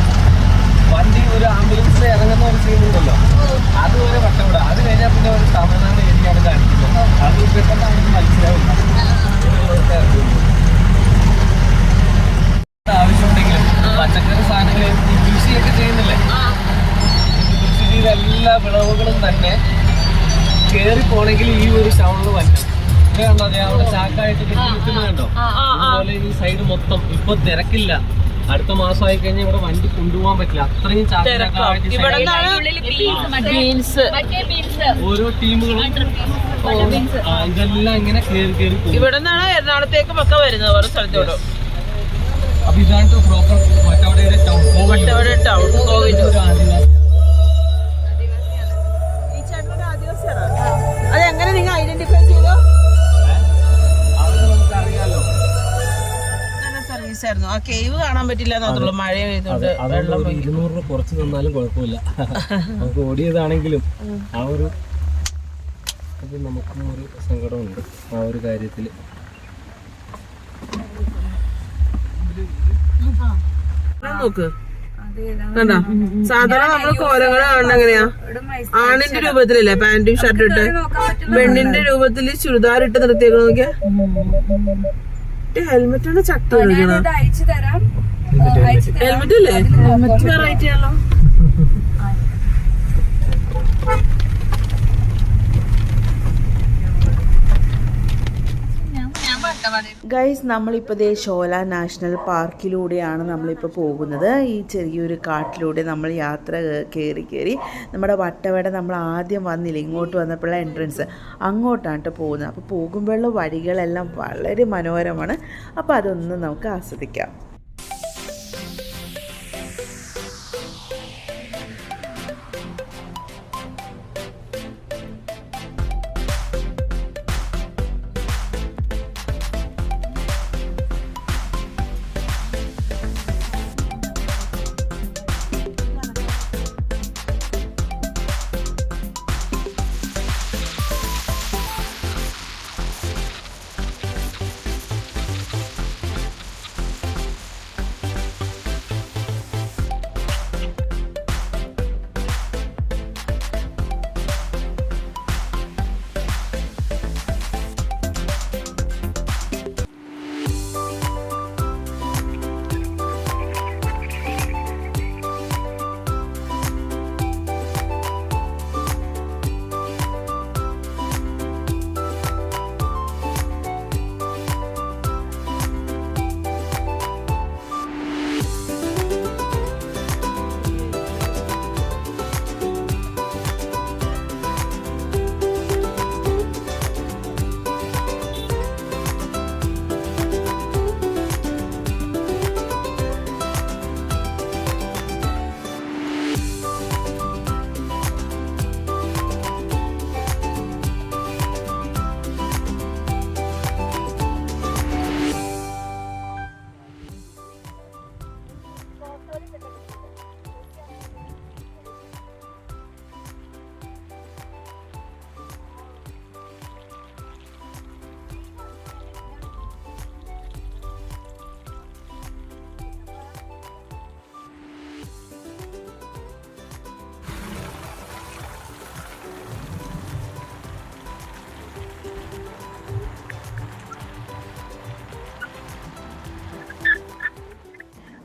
വണ്ടി ഒരു ആംബുലൻസിൽ ഇറങ്ങുന്ന ഒരു സീൻ ഉണ്ടല്ലോ, അതുവരെ വട്ടവട. അത് കഴിഞ്ഞാൽ പിന്നെ ഒരു തമിഴ്നാട് ഏരിയയാണ് കാണിക്കുന്നത്. അത് പെട്ടെന്ന് അവർക്ക് മനസ്സിലാവില്ല. ആവശ്യമുണ്ടെങ്കിലും പച്ചക്കറി സാധനങ്ങൾ കൃഷിയൊക്കെ ചെയ്യുന്നില്ലേ, കൃഷി ചെയ്ത എല്ലാ വിളവുകളും തന്നെ കയറി പോണെങ്കിൽ ഈ ഒരു ടൗണിൽ വരണം. ഇത് കണ്ടോ, അവിടെ ചാക്കായിട്ട് കിട്ടുന്നത് കണ്ടോ. അതുപോലെ ഈ സൈഡ് മൊത്തം ഇപ്പൊ തിരക്കില്ല. അടുത്ത മാസം ആയി കഴിഞ്ഞാൽ ഇവിടെ വണ്ടി കൊണ്ടുപോകാൻ പറ്റില്ല, അത്രയും ചാക്കായിട്ട്. ഓരോ ടീമുകളും ഇതെല്ലാം ഇങ്ങനെ കയറി കയറി പോകും. ഇവിടെ നിന്നാണ് എറണാകുളത്തേക്കും ഒക്കെ വരുന്നത് ഓരോ സ്ഥലത്തോട്. അപ്പൊ ഇതാണ് പ്രോപ്പർ വട്ടവടയുടെ ടൗൺ. അതെങ്ങനെ നിങ്ങൾ ഐഡന്റിഫൈ ചെയ്തോ? നമുക്കറിയാലോ, സർവീസ് ആയിരുന്നു. ആ കേവ് കാണാൻ പറ്റില്ല എന്നുള്ളൂ, മഴ പെയ്തോണ്ട്. വെള്ളം 200 രൂപ കുറച്ച് തന്നാലും കുഴപ്പമില്ല. നമുക്ക് ഓടിയതാണെങ്കിലും ആ ഒരു നമുക്കും ഒരു സങ്കടമുണ്ട് ആ ഒരു കാര്യത്തില്. നോക്ക് കണ്ടോ, സാധാരണ നമ്മള് കോലങ്ങള് കാണുന്ന എങ്ങനെയാ, ആണിന്റെ രൂപത്തിലല്ലേ പാന്റും ഷർട്ടും ഇട്ട്, പെണ്ണിന്റെ രൂപത്തില് ചുരിദാർ ഇട്ട് നിർത്തിയേക്കണ. നോക്കിയാ ഹെൽമെറ്റാണ് ചട്ടി ഹെൽമെറ്റ് അല്ലേ, ഹെൽമെറ്റ് വെറൈറ്റി ആണല്ലോ. ഗൈസ്, നമ്മളിപ്പോൾ ദേ ഷോല നാഷണൽ പാർക്കിലൂടെയാണ് നമ്മളിപ്പോൾ പോകുന്നത്. ഈ ചെറിയൊരു കാട്ടിലൂടെ നമ്മൾ യാത്ര കയറി നമ്മുടെ വട്ടവട നമ്മൾ ആദ്യം വന്നില്ല, ഇങ്ങോട്ട് വന്നപ്പോഴുള്ള എൻട്രൻസ് അങ്ങോട്ടാണ് കേട്ടോ പോകുന്നത്. അപ്പോൾ പോകുമ്പോഴുള്ള വഴികളെല്ലാം വളരെ മനോഹരമാണ്. അപ്പോൾ അതൊന്ന് നമുക്ക് ആസ്വദിക്കാം.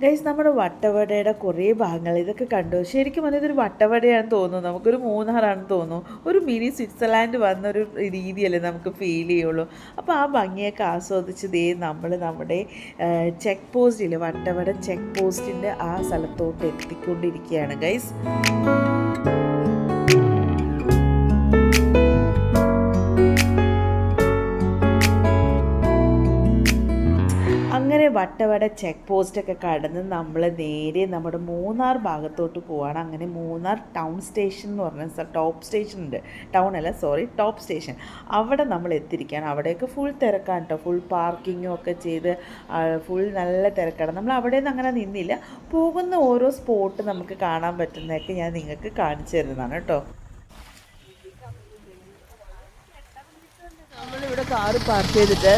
ഗൈസ് നമ്മുടെ വട്ടവടയുടെ കുറേ ഭാഗങ്ങൾ ഇതൊക്കെ കണ്ടു. ശരിക്കും പറഞ്ഞാൽ ഇതൊരു വട്ടവടയാണെന്ന് തോന്നുന്നു, നമുക്കൊരു മൂന്നാറാണെന്ന് തോന്നുന്നു. ഒരു മിനി സ്വിറ്റ്സർലാൻഡ് വന്നൊരു രീതിയല്ലേ നമുക്ക് ഫീൽ ചെയ്യുള്ളൂ. അപ്പോൾ ആ ഭംഗിയൊക്കെ ആസ്വദിച്ച് നമ്മൾ നമ്മുടെ ചെക്ക് പോസ്റ്റിൽ വട്ടവട ചെക്ക് പോസ്റ്റിൻ്റെ ആ സ്ഥലത്തോട്ട് എത്തിക്കൊണ്ടിരിക്കുകയാണ് ഗൈസ്. അങ്ങനെ വട്ടവട ചെക്ക് പോസ്റ്റൊക്കെ കടന്ന് നമ്മൾ നേരെ നമ്മുടെ മൂന്നാർ ഭാഗത്തോട്ട് പോവാണ്. അങ്ങനെ മൂന്നാർ ടൗൺ സ്റ്റേഷൻ എന്ന് പറഞ്ഞ ടോപ്പ് സ്റ്റേഷൻ ഉണ്ട്, ടൗൺ അല്ല സോറി ടോപ്പ് സ്റ്റേഷൻ, അവിടെ നമ്മൾ എത്തിയിരിക്കുകയാണ്. അവിടെയൊക്കെ ഫുൾ തിരക്കാണ് കേട്ടോ, ഫുൾ പാർക്കിങ്ങും ഒക്കെ ചെയ്ത് ഫുൾ നല്ല തിരക്കാണ്. നമ്മൾ അവിടെ നിന്ന് അങ്ങനെ നിന്നില്ല, പോകുന്ന ഓരോ സ്പോട്ട് നമുക്ക് കാണാൻ പറ്റുന്നതൊക്കെ ഞാൻ നിങ്ങൾക്ക് കാണിച്ചു തരുന്നതാണ് കേട്ടോ. നമ്മളിവിടെ കാറ് പാർക്ക് ചെയ്തിട്ട്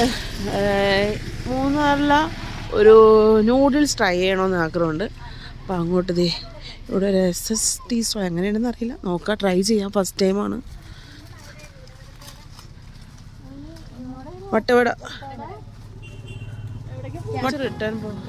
മൂന്നാറില ഒരു നൂഡിൽസ് ട്രൈ ചെയ്യണമെന്ന് ആഗ്രഹമുണ്ട്. അപ്പോൾ അങ്ങോട്ട് ഇവിടെ ഒരു SST സ്റ്റോ എങ്ങനെയാണെന്ന് അറിയില്ല, നോക്കാം, ട്രൈ ചെയ്യാം, ഫസ്റ്റ് ടൈമാണ്. വട്ടവട റിട്ടേൺ പോകും.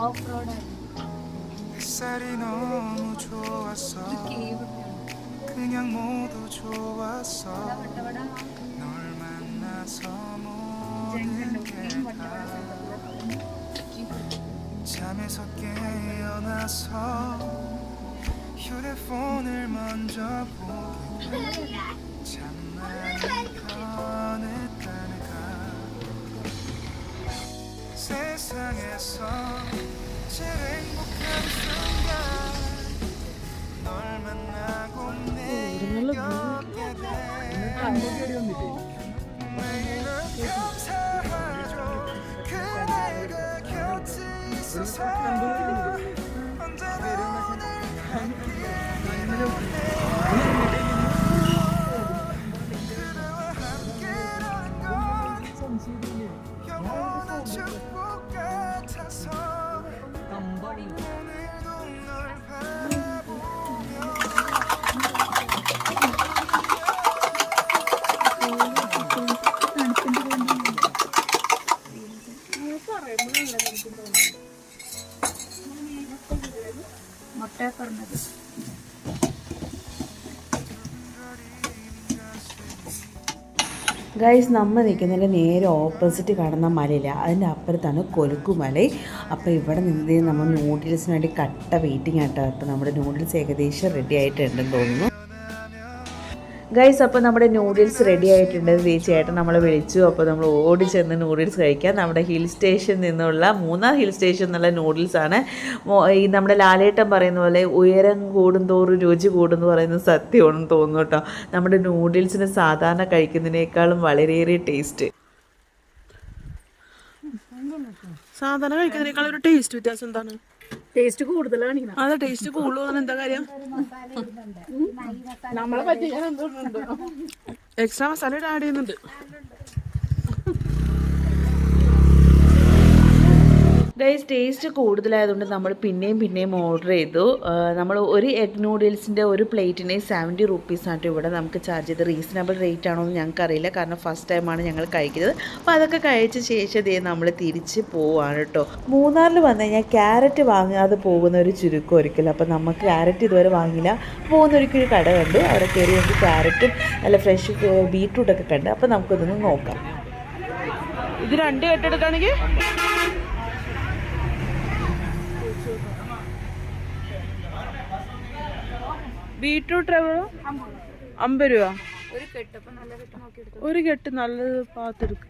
ഓഫ് റോഡ് 햇살이 너무 좋았어 그냥 모두 좋았어 널 만나서 모든 게 다 잠에서 깨어나서 휴대폰을 먼저 보게 잠만이 변했다니까 세상에서 제일 행복한 순간 널 만나고 느꼈게 돼 매일을 감사하죠 그대가 곁에 있어서 언제나 오늘 그대와 함께라는 건 영원한 축복 같아서 오늘도 널 바라보며 മുട്ട പറഞ്ഞത് ഗൈസ് നമ്മൾ നിൽക്കുന്നതിൻ്റെ നേരെ ഓപ്പോസിറ്റ് കാണുന്ന മലയില്ല, അതിൻ്റെ അപ്പുറത്താണ് കൊലുക്കുമല. അപ്പോൾ ഇവിടെ നിന്ന് നമ്മൾ നൂഡിൽസിന് വേണ്ടി കട്ട വെയിറ്റിംഗ് ആട്ടോ. അപ്പോൾ നമ്മുടെ നൂഡിൽസ് ഏകദേശം റെഡി ആയിട്ടുണ്ടെന്ന് തോന്നുന്നു ഗൈസ്. അപ്പോൾ നമ്മുടെ നൂഡിൽസ് റെഡി ആയിട്ടുണ്ട്. ചേട്ടൻ നമ്മളെ വിളിച്ചു. അപ്പോൾ നമ്മൾ ഓടി ചെന്ന് നൂഡിൽസ് കഴിക്കാം. നമ്മുടെ ഹിൽ സ്റ്റേഷനിൽ നിന്നുള്ള മൂന്നാർ ഹിൽ സ്റ്റേഷൻ എന്നുള്ള നൂഡിൽസാണ്. ഈ നമ്മുടെ ലാലേട്ടൻ പറയുന്ന പോലെ ഉയരം കൂടുന്തോറും രുചി കൂടുമെന്ന് പറയുന്നത് സത്യമാണെന്ന് തോന്നുന്നു കേട്ടോ. നമ്മുടെ നൂഡിൽസിന് സാധാരണ കഴിക്കുന്നതിനേക്കാളും വളരെയേറെ ടേസ്റ്റ്, സാധാരണ കഴിക്കുന്നതിനേക്കാളും ഒരു ടേസ്റ്റ് വ്യത്യാസം എന്താണ്? ടേസ്റ്റ് കൂടുതലാണ്. അതെ, ടേസ്റ്റ് കൂടുതൽ. എന്താ കാര്യം? നമ്മളെ പറ്റിക്കാൻ എന്തുകൊണ്ട് എക്സ്ട്രാ മസാല ആഡ് ചെയ്യുന്നുണ്ട്. ഗൈസ് ടേസ്റ്റ് കൂടുതലായതുകൊണ്ട് നമ്മൾ പിന്നെയും ഓർഡർ ചെയ്തു. നമ്മൾ ഒരു എഗ് നൂഡിൽസിൻ്റെ ഒരു പ്ലേറ്റിന് 70 റുപ്പീസാണ് ഇവിടെ നമുക്ക് ചാർജ് ചെയ്ത്. റീസണബിൾ റേറ്റ് ആണോ എന്ന് ഞങ്ങൾക്കറിയില്ല, കാരണം ഫസ്റ്റ് ടൈമാണ് ഞങ്ങൾ കഴിക്കുന്നത്. അപ്പോൾ അതൊക്കെ കഴിച്ച ശേഷം നമ്മൾ തിരിച്ച് പോവാണ് കേട്ടോ. മൂന്നാറിൽ വന്നു കഴിഞ്ഞാൽ ക്യാരറ്റ് വാങ്ങാതെ പോകുന്ന ഒരു ചുരുക്കം ഒരിക്കലും. അപ്പോൾ നമുക്ക് ക്യാരറ്റ് ഇതുവരെ വാങ്ങില്ല. പോകുന്ന ഒരിക്കലും കട കണ്ടു, അവിടെ കയറി നമുക്ക് ക്യാരറ്റും നല്ല ഫ്രഷ് ബീട്രൂട്ടൊക്കെ കണ്ട്. അപ്പോൾ നമുക്കിതൊന്ന് നോക്കാം. ഇത് 2 കെട്ടെടുക്കുകയാണെങ്കിൽ ബീട്രൂട്ട് 50 രൂപ ഒരു കെട്ട്. നല്ലത് പാത്തെടുക്കും.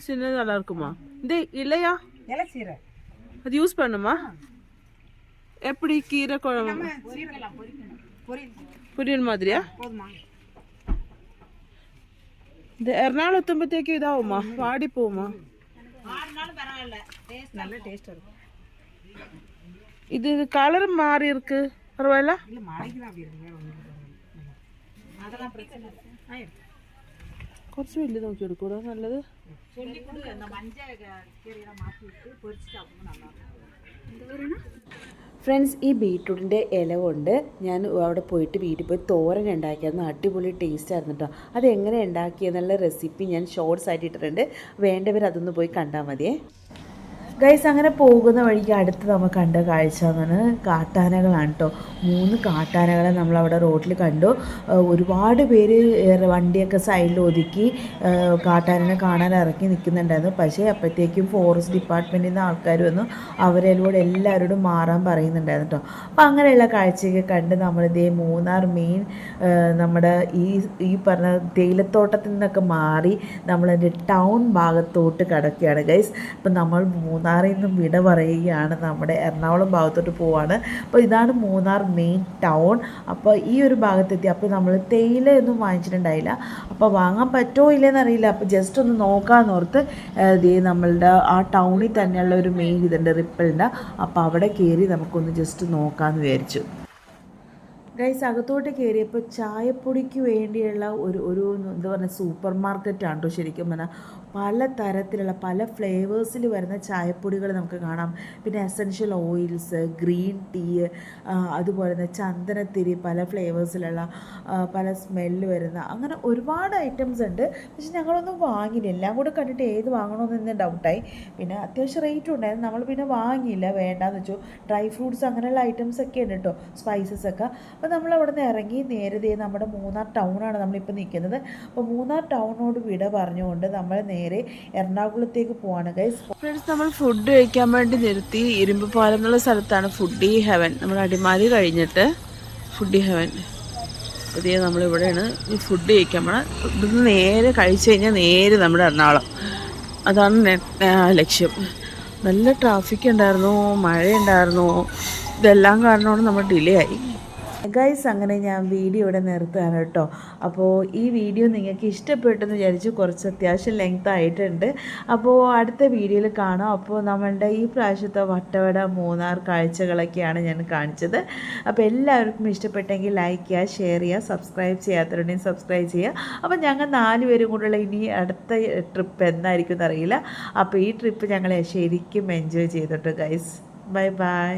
சின்னது நல்லா இருக்குமா? இது இல்லையா? அது யூஸ் பண்ணுமா? எப்படி கீரை குழம்பு பொரியல் மாதிரியா? இந்த எறநாள் எத்தும்பത്തേக்கு இதாகுமா? வாடி போகுமா? நல்ல டேஸ்ட் இருக்கும். இது கலர் மாறி இருக்கு, பரவாயில்ல? കുറച്ച് വലിയ നോക്കി എടുക്കൂടാ നല്ലത്. ഫ്രണ്ട്സ്, ഈ ബീട്രൂട്ടിൻ്റെ ഇല കൊണ്ട് ഞാൻ അവിടെ പോയിട്ട് വീട്ടിൽ പോയി തോരൻ ഉണ്ടാക്കിയായിരുന്നു. അടിപൊളി ടേസ്റ്റ് ആയിരുന്നു കേട്ടോ. അതെങ്ങനെ ഉണ്ടാക്കിയെന്നുള്ള റെസിപ്പി ഞാൻ ഷോർട്സ് ആയിട്ട് ഇട്ടിട്ടുണ്ട്. വേണ്ടവർ അതൊന്ന് പോയി കണ്ടാൽ മതിയേ. ഗൈസ്, അങ്ങനെ പോകുന്ന വഴിക്ക് അടുത്ത് നമ്മൾ കണ്ട കാഴ്ച എന്ന് കാട്ടാനകളാണ് കേട്ടോ. 3 കാട്ടാനകളെ നമ്മളവിടെ റോഡിൽ കണ്ടു. ഒരുപാട് പേര് വണ്ടിയൊക്കെ സൈഡിൽ ഒതുക്കി കാട്ടാനനെ കാണാൻ ഇറക്കി നിൽക്കുന്നുണ്ടായിരുന്നു. പക്ഷേ അപ്പോഴത്തേക്കും ഫോറസ്റ്റ് ഡിപ്പാർട്ട്മെൻറ്റിൽ നിന്ന് ആൾക്കാർ വന്നു അവരോട് എല്ലാവരോടും മാറാൻ പറയുന്നുണ്ടായിരുന്നു കേട്ടോ. അപ്പോൾ അങ്ങനെയുള്ള കാഴ്ചയൊക്കെ കണ്ട് നമ്മളിതേ മൂന്നാർ മെയിൻ നമ്മുടെ ഈ പറഞ്ഞ തേയിലത്തോട്ടത്തിൽ നിന്നൊക്കെ മാറി നമ്മളതിൻ്റെ ടൗൺ ഭാഗത്തോട്ട് കിടക്കുകയാണ് ഗൈസ്. അപ്പം നമ്മൾ മൂന്നാറിൽ നിന്നും വിട പറയുകയാണ്, നമ്മുടെ എറണാകുളം ഭാഗത്തോട്ട് പോവാണ്. അപ്പോൾ ഇതാണ് മൂന്നാർ മെയിൻ ടൗൺ. അപ്പോൾ ഈ ഒരു ഭാഗത്തെത്തി. അപ്പോൾ നമ്മൾ തേയിലയൊന്നും വാങ്ങിച്ചിട്ടുണ്ടായില്ല. അപ്പോൾ വാങ്ങാൻ പറ്റുമോ ഇല്ലെന്ന് അറിയില്ല. അപ്പോൾ ജസ്റ്റ് ഒന്ന് നോക്കാമെന്നോർത്ത് നമ്മളുടെ ആ ടൗണിൽ തന്നെയുള്ള ഒരു മെയിൻ ഇതുണ്ട്, റിപ്പിളിൻ്റെ. അപ്പോൾ അവിടെ കയറി നമുക്കൊന്ന് ജസ്റ്റ് നോക്കാമെന്ന് വിചാരിച്ചു. ഗൈസ്, അകത്തോട്ട് കയറിയപ്പോൾ ചായപ്പൊടിക്ക് വേണ്ടിയുള്ള ഒരു എന്താ പറയുക സൂപ്പർ മാർക്കറ്റാണ് കേട്ടോ. ശരിക്കും പറഞ്ഞാൽ പല തരത്തിലുള്ള പല ഫ്ലേവേഴ്സിൽ വരുന്ന ചായപ്പൊടികൾ നമുക്ക് കാണാം. പിന്നെ എസൻഷ്യൽ ഓയിൽസ്, ഗ്രീൻ ടീ, അതുപോലെ തന്നെ ചന്ദനത്തിരി, പല ഫ്ലേവേഴ്സിലുള്ള പല സ്മെല്ല് വരുന്ന അങ്ങനെ ഒരുപാട് ഐറ്റംസ് ഉണ്ട്. പക്ഷെ ഞങ്ങളൊന്നും വാങ്ങിയില്ല. എല്ലാം കൂടെ കണ്ടിട്ട് ഏത് വാങ്ങണമെന്ന് ഡൗട്ടായി. പിന്നെ അത്യാവശ്യം റേറ്റും ഉണ്ടായിരുന്നു. നമ്മൾ പിന്നെ വാങ്ങിയില്ല, വേണ്ടാന്ന് വെച്ചു. ഡ്രൈ ഫ്രൂട്ട്സ് അങ്ങനെയുള്ള ഐറ്റംസ് ഒക്കെ ഉണ്ട് കേട്ടോ, സ്പൈസസ് ഒക്കെ. അപ്പോൾ നമ്മൾ അവിടെ നിന്ന് ഇറങ്ങി നേരെ നമ്മുടെ മൂന്നാർ ടൗണാണ് നമ്മളിപ്പോൾ നിൽക്കുന്നത്. അപ്പോൾ മൂന്നാർ ടൗണിനോട് വിട പറഞ്ഞുകൊണ്ട് നമ്മൾ നേരെ എറണാകുളത്തേക്ക് പോവാണ് ഗൈസ്. ഫ്രണ്ട്സ്, നമ്മൾ ഫുഡ് കഴിക്കാൻ വേണ്ടി നിർത്തി ഇരുമ്പുപാലം എന്നുള്ള സ്ഥലത്താണ് ഫുഡി ഹെവൻ. നമ്മൾ അടിമാലി കഴിഞ്ഞിട്ട് ഫുഡി ഹെവൻ. പുതിയ നമ്മളിവിടെയാണ് ഈ ഫുഡ് കഴിക്കാൻ പോണത്. ഇവിടുന്ന് നേരെ കഴിച്ചു കഴിഞ്ഞാൽ നേരെ നമ്മുടെ എറണാകുളം, അതാണ് ലക്ഷ്യം. നല്ല ട്രാഫിക് ഉണ്ടായിരുന്നു, മഴയുണ്ടായിരുന്നു. ഇതെല്ലാം കാരണമാണ് നമ്മൾ ഡിലേ ആയി ഗൈസ്. അങ്ങനെ ഞാൻ വീഡിയോ ഇവിടെ നിർത്തുകയാണ് കേട്ടോ. അപ്പോൾ ഈ വീഡിയോ നിങ്ങൾക്ക് ഇഷ്ടപ്പെട്ടെന്ന് വിചാരിച്ചു. കുറച്ച് അത്യാവശ്യം ലെങ്ത് ആയിട്ടുണ്ട്. അപ്പോൾ അടുത്ത വീഡിയോയിൽ കാണാം. അപ്പോൾ നമ്മളുടെ ഈ പ്രാവശ്യത്തെ വട്ടവട മൂന്നാർ കാഴ്ചകളൊക്കെയാണ് ഞാൻ കാണിച്ചത്. അപ്പോൾ എല്ലാവർക്കും ഇഷ്ടപ്പെട്ടെങ്കിൽ ലൈക്ക് ചെയ്യുക, ഷെയർ ചെയ്യുക, സബ്സ്ക്രൈബ് ചെയ്യാത്തവരുണ്ടെങ്കിൽ സബ്സ്ക്രൈബ് ചെയ്യുക. അപ്പോൾ ഞങ്ങൾ 4 പേരും കൂടെയുള്ള ഇനി അടുത്ത ട്രിപ്പ് എന്നായിരിക്കും എന്നറിയില്ല. അപ്പോൾ ഈ ട്രിപ്പ് ഞങ്ങൾ ശരിക്കും എൻജോയ് ചെയ്തിട്ട് ഗൈസ്. Bye bye.